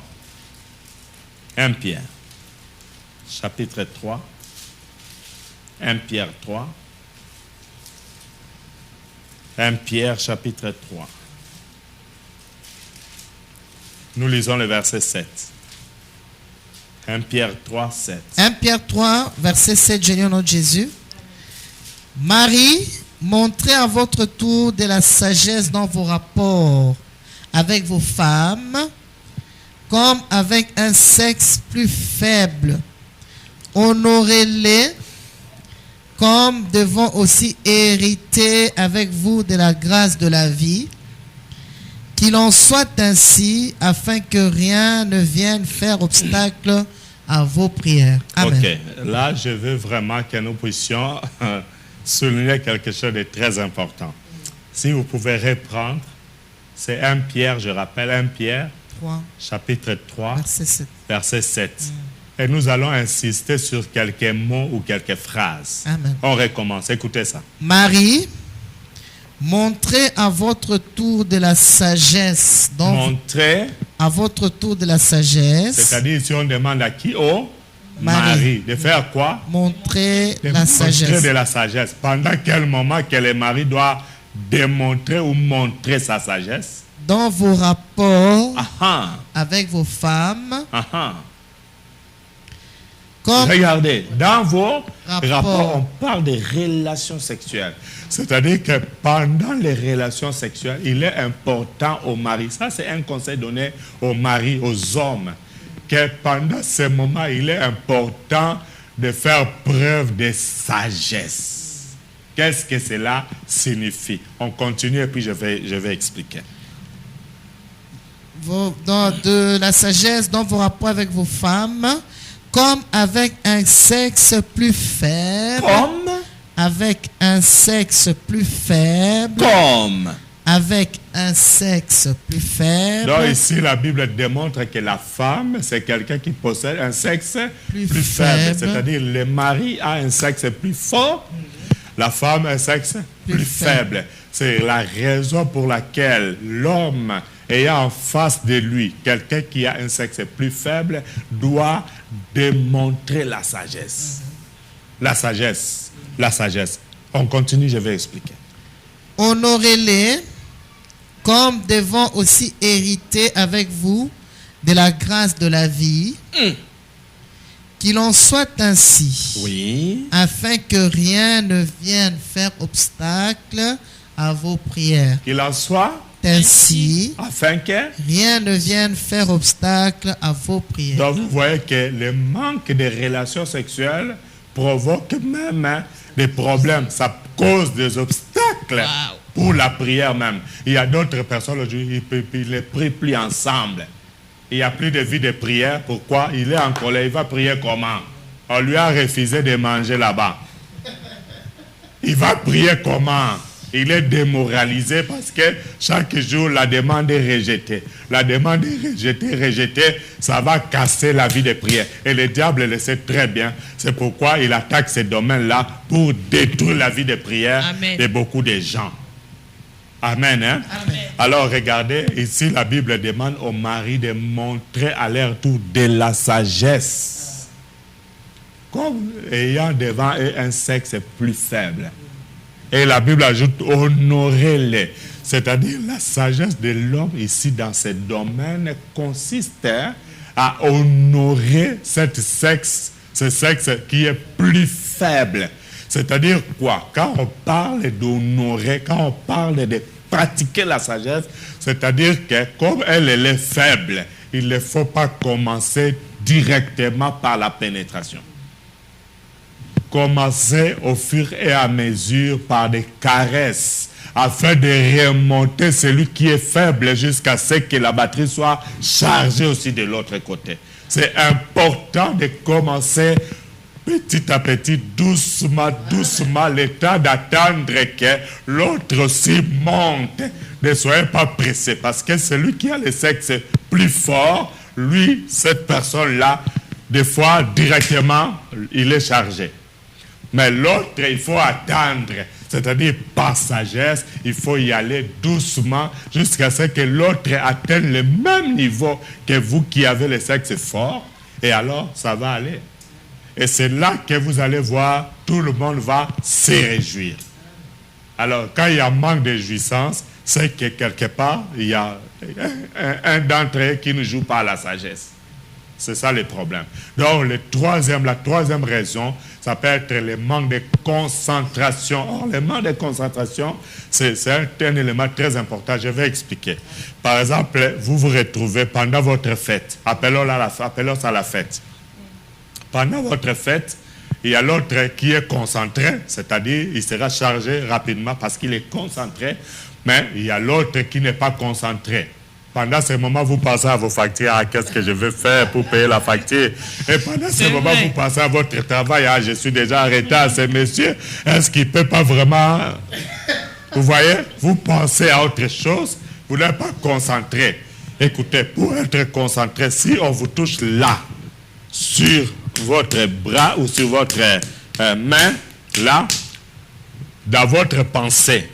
1 Pierre, chapitre 3. 1 Pierre 3. 1 Pierre, chapitre 3. Nous lisons le verset 7. 1 Pierre 3, 7. 1 Pierre 3, verset 7, je lis au nom de Jésus. Marie, montrez à votre tour de la sagesse dans vos rapports avec vos femmes, comme avec un sexe plus faible. Honorez-les comme devant aussi hériter avec vous de la grâce de la vie. Qu'il en soit ainsi, afin que rien ne vienne faire obstacle à vos prières. Amen. Ok, là je veux vraiment que nous puissions souligner quelque chose de très important. Si vous pouvez reprendre, c'est 1 Pierre, je rappelle 1 Pierre, 3, chapitre 3, verset 7. verset 7. Et nous allons insister sur quelques mots ou quelques phrases. Amen. On recommence, écoutez ça. Marie, montrez à votre tour de la sagesse. Donc, Montrer, à votre tour de la sagesse. c'est-à-dire si on demande à qui? Au Marie. Marie. De faire quoi? Montrez De la montrer sagesse. de la sagesse. Pendant quel moment que le mari doit démontrer ou montrer sa sagesse? Dans vos rapports Ah avec vos femmes. ah, ah. Comme Regardez, dans vos Rapport. rapports, on parle de relations sexuelles. C'est-à-dire que pendant les relations sexuelles, il est important au mari. Ça, c'est un conseil donné aux maris, aux hommes, que pendant ces moments, il est important de faire preuve de sagesse. Qu'est-ce que cela signifie? On continue et puis je vais expliquer. de la sagesse dans vos rapports avec vos femmes, comme avec un sexe plus faible. Comme Avec un sexe plus faible. Comme. Avec un sexe plus faible. Donc ici, la Bible démontre que la femme, c'est quelqu'un qui possède un sexe Plus plus faible. faible. C'est-à-dire, le mari a un sexe plus fort, la femme un sexe plus faible. C'est la raison pour laquelle l'homme ayant en face de lui quelqu'un qui a un sexe plus faible doit démontrer la sagesse. La sagesse. La sagesse. On continue, je vais expliquer. Honorez-les comme devant aussi hériter avec vous de la grâce de la vie. Qu'il en soit ainsi. Oui. Afin que rien ne vienne faire obstacle à vos prières. Qu'il en soit Ainsi, afin que... rien ne vienne faire obstacle à vos prières. Donc vous voyez que le manque de relations sexuelles provoque même des problèmes. Ça cause des obstacles pour la prière même. Il y a d'autres personnes aujourd'hui, ils ne prient plus ensemble. Il n'y a plus de vie de prière. Pourquoi? Il est en colère. Il va prier comment? On lui a refusé de manger là-bas. Il va prier comment? Il est démoralisé parce que chaque jour, la demande est rejetée. La demande est rejetée, ça va casser la vie de prière. Et le diable le sait très bien. C'est pourquoi il attaque ces domaines-là pour détruire la vie de prière Amen. de beaucoup de gens. Amen, hein? Amen. Alors, regardez, ici, la Bible demande aux maris de montrer à leur tour de la sagesse, comme ayant devant eux un sexe plus faible. Et la Bible ajoute, honorez-les. C'est-à-dire, la sagesse de l'homme ici, dans ce domaine, consiste à honorer ce sexe qui est plus faible. C'est-à-dire quoi? Quand on parle d'honorer, quand on parle de pratiquer la sagesse, c'est-à-dire que comme elle est faible, il ne faut pas commencer directement par la pénétration. Commencer au fur et à mesure par des caresses afin de remonter celui qui est faible jusqu'à ce que la batterie soit chargée aussi de l'autre côté. C'est important de commencer petit à petit, doucement, doucement, le temps d'attendre que l'autre aussi monte. Ne soyez pas pressé, parce que celui qui a le sexe plus fort, lui, cette personne-là, des fois, directement, il est chargé. Mais l'autre, il faut attendre, c'est-à-dire par sagesse, il faut y aller doucement jusqu'à ce que l'autre atteigne le même niveau que vous qui avez le sexe fort, et alors ça va aller. Et c'est là que vous allez voir, tout le monde va se réjouir. Alors, quand il y a manque de jouissance, c'est que quelque part, il y a un d'entre eux qui ne joue pas à la sagesse. C'est ça le problème. Donc, la troisième raison, ça peut être le manque de concentration. Or, le manque de concentration, c'est un élément très important. Je vais expliquer. Par exemple, vous vous retrouvez pendant votre fête. Appelons ça la fête. Pendant votre fête, il y a l'autre qui est concentré, c'est-à-dire il sera chargé rapidement parce qu'il est concentré, mais il y a l'autre qui n'est pas concentré. Pendant ce moment, vous pensez à vos factures, qu'est-ce que je vais faire pour payer la facture? Et pendant ce moment, vous pensez à votre travail, je suis déjà en retard, ce monsieur, est-ce qu'il ne peut pas vraiment... Vous voyez, vous pensez à autre chose, vous n'êtes pas concentré. Écoutez, pour être concentré, si on vous touche là, sur votre bras ou sur votre main, là, dans votre pensée,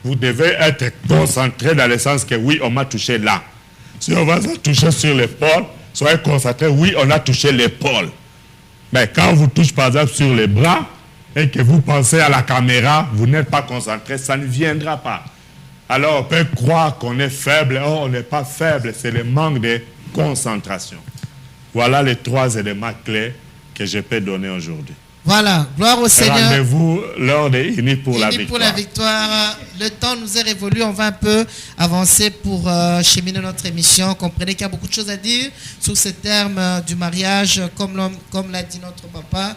vous devez être concentré dans le sens que oui, on m'a touché là. Si on va se toucher sur l'épaule, soyez concentré, oui, on a touché l'épaule. Mais quand on vous touche par exemple sur les bras et que vous pensez à la caméra, vous n'êtes pas concentré, ça ne viendra pas. Alors on peut croire qu'on est faible, or on n'est pas faible, c'est le manque de concentration. Voilà les 3 éléments clés que je peux donner aujourd'hui. Voilà, gloire au Seigneur. Rendez-vous lors des Unis pour la victoire. Pour la victoire. Le temps nous est révolu, on va un peu avancer pour cheminer notre émission. Comprenez qu'il y a beaucoup de choses à dire sur ce terme du mariage, comme l'a dit notre papa.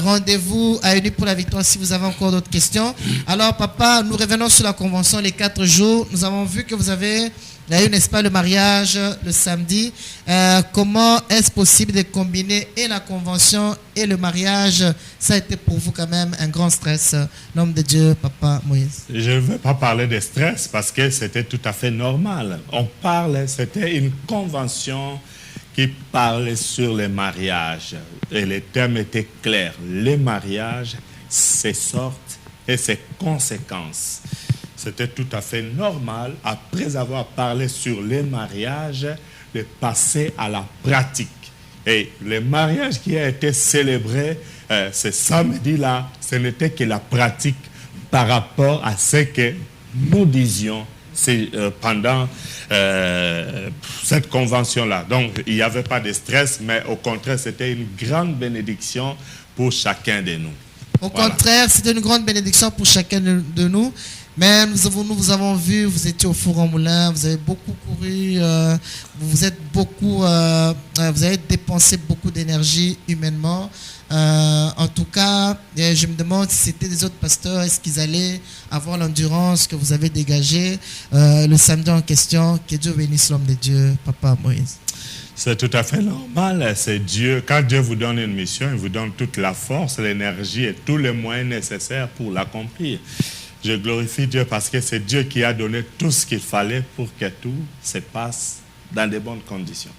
Rendez-vous à Unis pour la victoire si vous avez encore d'autres questions. Alors papa, nous revenons sur la convention les 4 jours. Nous avons vu que vous avez... Il y a eu, n'est-ce pas, le mariage le samedi. Comment est-ce possible de combiner et la convention et le mariage? Ça a été pour vous quand même un grand stress, l'homme de Dieu, papa Moïse. Je ne veux pas parler de stress parce que c'était tout à fait normal. C'était une convention qui parlait sur le mariage. Et les termes étaient clairs. Le mariage, ses sortes et ses conséquences. C'était tout à fait normal, après avoir parlé sur les mariages, de passer à la pratique. Et le mariage qui a été célébré ce samedi-là, ce n'était que la pratique par rapport à ce que nous disions pendant cette convention-là. Donc, il n'y avait pas de stress, mais au contraire, c'était une grande bénédiction pour chacun de nous. Au contraire, c'était une grande bénédiction pour chacun de nous. Mais nous vous avons vu, vous étiez au four en moulin, vous avez beaucoup couru, vous avez dépensé beaucoup d'énergie humainement. En tout cas, je me demande si c'était des autres pasteurs, est-ce qu'ils allaient avoir l'endurance que vous avez dégagée le samedi en question. Que Dieu bénisse l'homme de Dieu, papa Moïse. C'est tout à fait normal, c'est Dieu. Quand Dieu vous donne une mission, il vous donne toute la force, l'énergie et tous les moyens nécessaires pour l'accomplir. Je glorifie Dieu parce que c'est Dieu qui a donné tout ce qu'il fallait pour que tout se passe dans de bonnes conditions.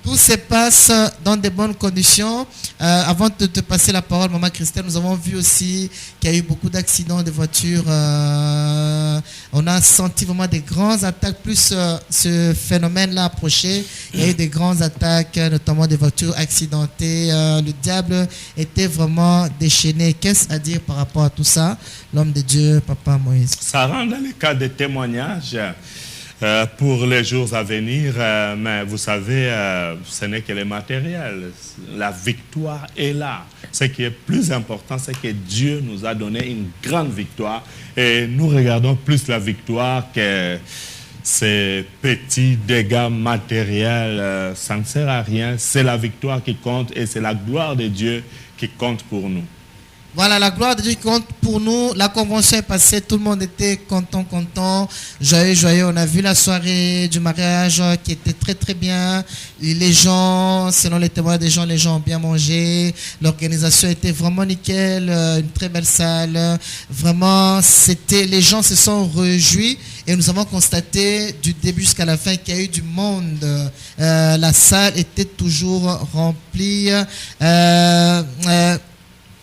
Tout se passe dans de bonnes conditions. Avant de te passer la parole, Maman Christelle, nous avons vu aussi qu'il y a eu beaucoup d'accidents de voitures. On a senti vraiment des grandes attaques, plus ce phénomène-là approché. Il y a eu des grandes attaques, notamment des voitures accidentées. Le diable était vraiment déchaîné. Qu'est-ce à dire par rapport à tout ça, l'homme de Dieu, Papa Moïse? Ça rentre dans le cas de témoignages. Pour les jours à venir, mais vous savez, ce n'est que le matériel. La victoire est là. Ce qui est plus important, c'est que Dieu nous a donné une grande victoire et nous regardons plus la victoire que ces petits dégâts matériels. Ça ne sert à rien. C'est la victoire qui compte et c'est la gloire de Dieu qui compte pour nous. Voilà, la gloire de Dieu qui compte pour nous. La convention est passée, tout le monde était content, joyeux. On a vu la soirée du mariage qui était très très bien. Et les gens, selon les témoignages des gens, les gens ont bien mangé. L'organisation était vraiment nickel, une très belle salle. Vraiment, les gens se sont réjouis et nous avons constaté du début jusqu'à la fin qu'il y a eu du monde. La salle était toujours remplie.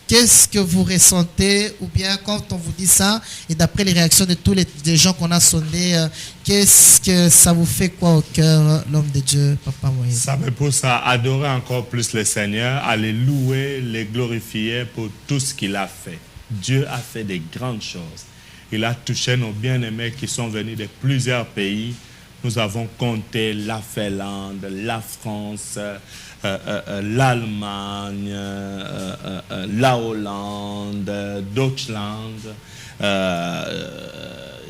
Qu'est-ce que vous ressentez, ou bien quand on vous dit ça, et d'après les réactions de tous les gens qu'on a sondés, qu'est-ce que ça vous fait quoi au cœur, l'homme de Dieu, Papa Moïse? Ça me pousse à adorer encore plus le Seigneur, à les louer, les glorifier pour tout ce qu'il a fait. Dieu a fait des grandes choses. Il a touché nos bien-aimés qui sont venus de plusieurs pays. Nous avons compté la Finlande, la France, l'Allemagne, la Hollande, Deutschland.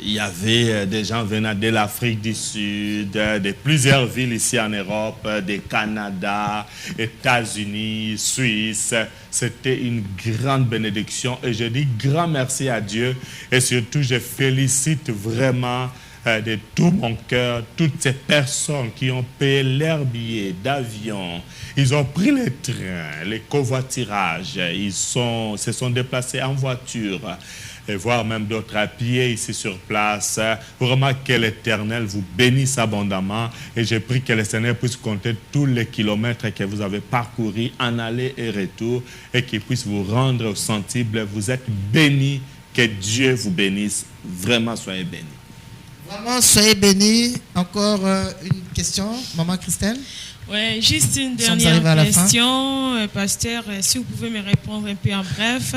Il y avait des gens venant de l'Afrique du Sud, de plusieurs villes ici en Europe, du Canada, États-Unis, Suisse. C'était une grande bénédiction et je dis grand merci à Dieu et surtout je félicite vraiment de tout mon cœur toutes ces personnes qui ont payé leurs billets d'avion. Ils ont pris les trains, les covoitirages, ils se sont déplacés en voiture, et voire même d'autres à pied ici sur place. Vraiment que l'Éternel vous bénisse abondamment et je prie que le Seigneur puisse compter tous les kilomètres que vous avez parcourus en aller et retour et qu'il puisse vous rendre sensible. Vous êtes bénis, que Dieu vous bénisse. Vraiment, soyez bénis. Vraiment, soyez bénis. Encore une question, Maman Christelle? Oui, juste une dernière question, pasteur, si vous pouvez me répondre un peu en bref.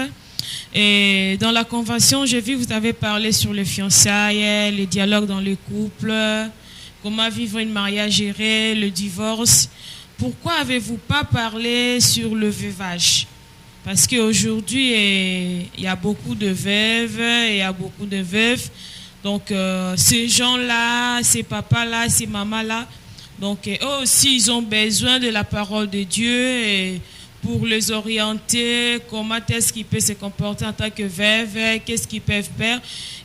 Et dans la convention, j'ai vu que vous avez parlé sur les fiançailles, les dialogues dans les couples, comment vivre une mariage géré, le divorce. Pourquoi avez-vous pas parlé sur le veuvage? Parce qu'aujourd'hui, il y a beaucoup de veuves et il y a beaucoup de veufs. Donc, ces gens-là, ces papas-là, ces mamas-là, donc eux aussi, ils ont besoin de la parole de Dieu et pour les orienter, comment est-ce qu'ils peuvent se comporter en tant que veuve, qu'est-ce qu'ils peuvent faire.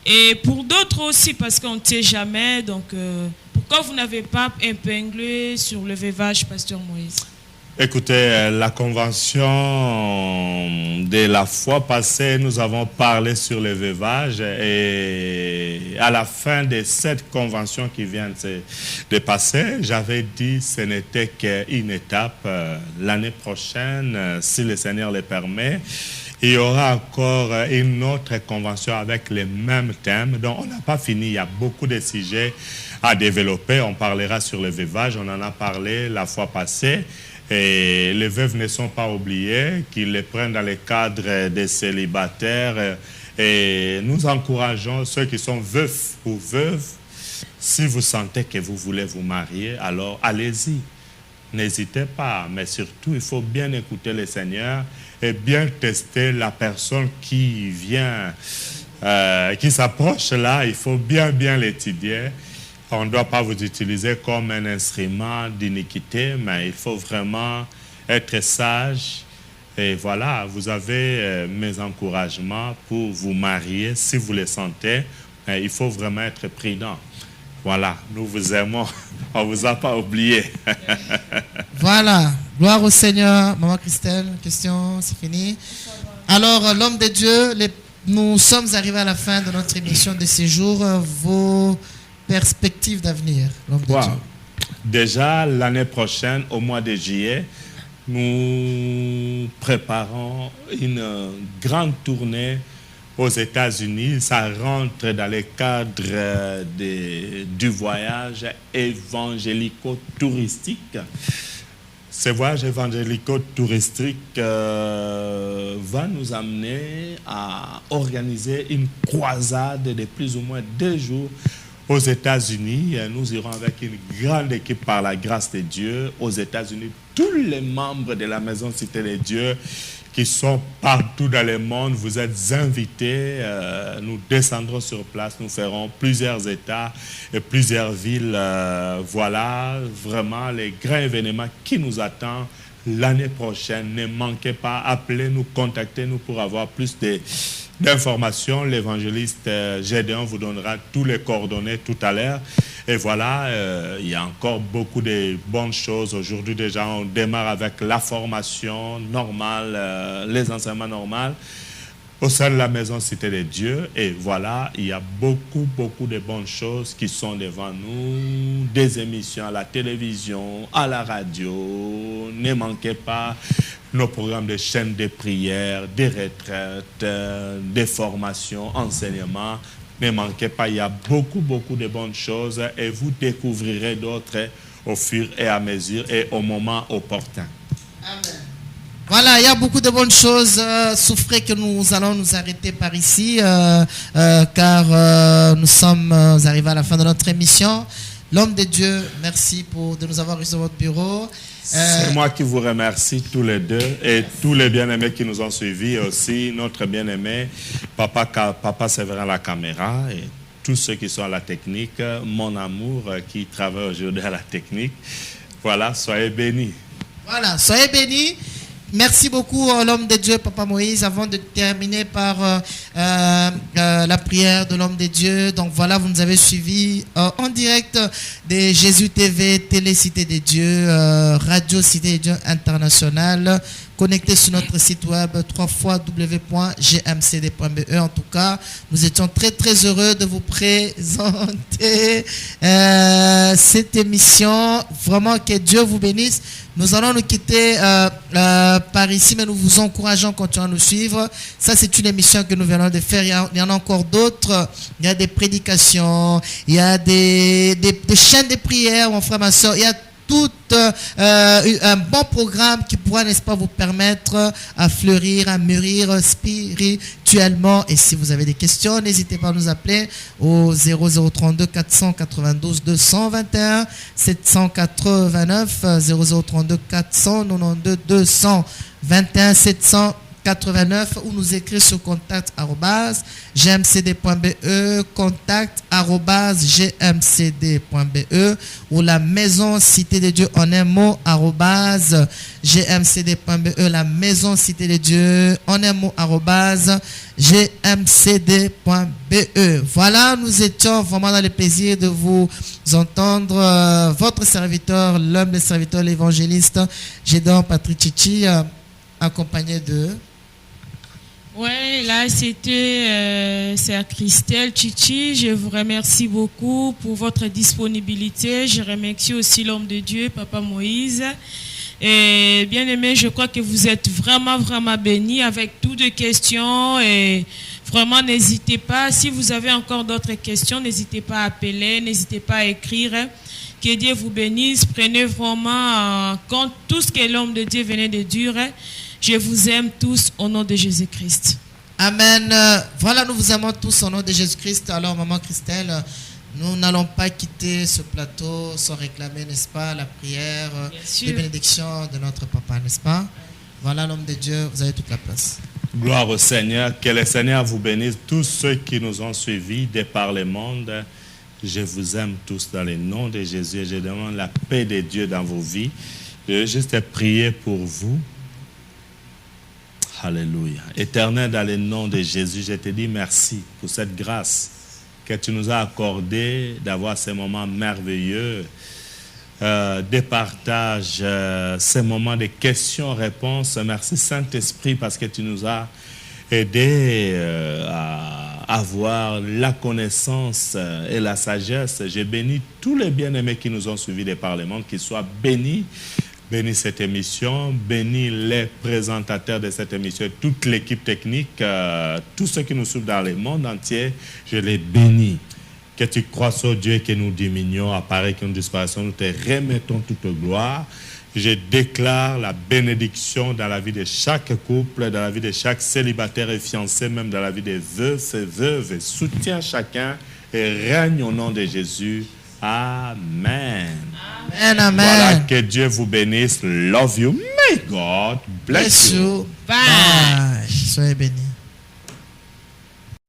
Et pour d'autres aussi, parce qu'on ne sait jamais. Donc, pourquoi vous n'avez pas épinglé sur le veuvage, pasteur Moïse? Écoutez, la convention de la fois passée, nous avons parlé sur le veuvage et à la fin de cette convention qui vient de passer, j'avais dit que ce n'était qu'une étape. L'année prochaine, si le Seigneur le permet, il y aura encore une autre convention avec les mêmes thèmes. Donc, on n'a pas fini. Il y a beaucoup de sujets à développer. On parlera sur le veuvage. On en a parlé la fois passée. Et les veuves ne sont pas oubliées, qu'ils les prennent dans le cadre des célibataires. Et nous encourageons ceux qui sont veufs ou veuves. Si vous sentez que vous voulez vous marier, alors allez-y. N'hésitez pas, mais surtout, il faut bien écouter le Seigneur et bien tester la personne qui vient, qui s'approche là. Il faut bien l'étudier. On ne doit pas vous utiliser comme un instrument d'iniquité, mais il faut vraiment être sage. Et voilà, vous avez mes encouragements pour vous marier si vous le sentez. Mais il faut vraiment être prudent. Voilà, nous vous aimons. On ne vous a pas oublié. Voilà, gloire au Seigneur. Maman Christelle, question, c'est fini. Alors, l'homme de Dieu, nous sommes arrivés à la fin de notre émission de séjour. Vos perspectives d'avenir, l'homme de Dieu. Déjà, l'année prochaine, au mois de juillet, nous préparons une grande tournée aux États-Unis. Ça rentre dans le cadre du voyage évangélico-touristique. Ce voyage évangélico-touristique va nous amener à organiser une croisade de plus ou moins 2 jours aux États-Unis. Nous irons avec une grande équipe par la grâce de Dieu aux États-Unis. Tous les membres de la Maison Cité de Dieu qui sont partout dans le monde, vous êtes invités. Nous descendrons sur place, nous ferons plusieurs États et plusieurs villes. Voilà vraiment les grands événements qui nous attendent l'année prochaine. Ne manquez pas, appelez-nous, contactez-nous pour avoir plus d'informations. L'évangéliste Gédéon vous donnera tous les coordonnées tout à l'heure. Et voilà, il y a encore beaucoup de bonnes choses. Aujourd'hui déjà, on démarre avec la formation normale, les enseignements normaux au sein de la maison Cité de Dieu. Et voilà, il y a beaucoup de bonnes choses qui sont devant nous. Des émissions à la télévision, à la radio. Ne manquez pas nos programmes de chaînes de prière, des retraites, des formations, enseignements. Ne manquez pas, il y a beaucoup de bonnes choses et vous découvrirez d'autres au fur et à mesure et au moment opportun. Amen. Voilà, il y a beaucoup de bonnes choses. Souffrez que nous allons nous arrêter par ici, car nous sommes arrivés à la fin de notre émission. L'homme de Dieu, merci de nous avoir reçus dans votre bureau. C'est moi qui vous remercie tous les deux et tous les bien-aimés qui nous ont suivis, aussi notre bien-aimé Papa Séverin à la caméra et tous ceux qui sont à la technique, mon amour qui travaille aujourd'hui à la technique. Voilà, soyez bénis. Voilà, soyez bénis. Merci beaucoup, l'homme de Dieu, Papa Moïse. Avant de terminer par la prière de l'homme de Dieu, donc voilà, vous nous avez suivis en direct de Jésus TV, Télé Cité des Dieux, Radio Cité des Dieux International, connecté sur notre site web www.gmcd.be. En tout cas, nous étions très heureux de vous présenter cette émission. Vraiment, que Dieu vous bénisse. Nous allons nous quitter par ici, mais nous vous encourageons à continuer à nous suivre. Ça, c'est une émission que nous venons de faire. Il y en a encore d'autres. Il y a des prédications, il y a des chaînes de prière, mon frère, ma soeur. Il y a tout un bon programme qui pourra, n'est-ce pas, vous permettre à fleurir, à mûrir spirituellement. Et si vous avez des questions, n'hésitez pas à nous appeler au 0032 492 221 789 0032 492 221 789 ou nous écrire sur contact@gmcd.be, contact@gmcd.be ou la maison Cité de Dieu en un mot @gmcd.be, la maison Cité de Dieu en un mot @gmcd.be. Voilà, nous étions vraiment dans le plaisir de vous entendre. Votre serviteur, l'homme serviteur, l'évangéliste Gédéon Patrick Chichi, accompagné de... Ouais, là c'était Sœur Christelle Chichi. Je vous remercie beaucoup pour votre disponibilité. Je remercie aussi l'homme de Dieu, Papa Moïse. Et bien aimé, je crois que vous êtes vraiment bénis avec toutes les questions. Et vraiment, n'hésitez pas. Si vous avez encore d'autres questions, n'hésitez pas à appeler, n'hésitez pas à écrire. Que Dieu vous bénisse. Prenez vraiment compte tout ce que l'homme de Dieu venait de dire. Je vous aime tous au nom de Jésus-Christ. Amen. Voilà, nous vous aimons tous au nom de Jésus-Christ. Alors, maman Christelle, nous n'allons pas quitter ce plateau sans réclamer, n'est-ce pas, la prière, les bénédictions de notre papa, n'est-ce pas? Voilà, l'homme de Dieu, vous avez toute la place. Gloire au Seigneur. Que le Seigneur vous bénisse. Tous ceux qui nous ont suivis de par le monde, je vous aime tous dans le nom de Jésus et je demande la paix de Dieu dans vos vies. Je vais juste prier pour vous. Alléluia. Éternel, dans le nom de Jésus, je te dis merci pour cette grâce que tu nous as accordée d'avoir ces moments merveilleux, de partage, ces moments de questions-réponses. Merci Saint-Esprit parce que tu nous as aidés à avoir la connaissance et la sagesse. Je bénis tous les bien-aimés qui nous ont suivis des parlements, qu'ils soient bénis. Bénis cette émission, bénis les présentateurs de cette émission, toute l'équipe technique, tous ceux qui nous suivent dans le monde entier, je les bénis. Que tu crois au Dieu et que nous diminuons, apparaît que nous disparaissons, nous te remettons toute gloire. Je déclare la bénédiction dans la vie de chaque couple, dans la vie de chaque célibataire et fiancé, même dans la vie des veufs et veuves. Soutiens chacun et règne au nom de Jésus. Amen. Amen, amen. Voilà, que Dieu vous bénisse. Love you. May God bless you. Bye. Soyez bénis.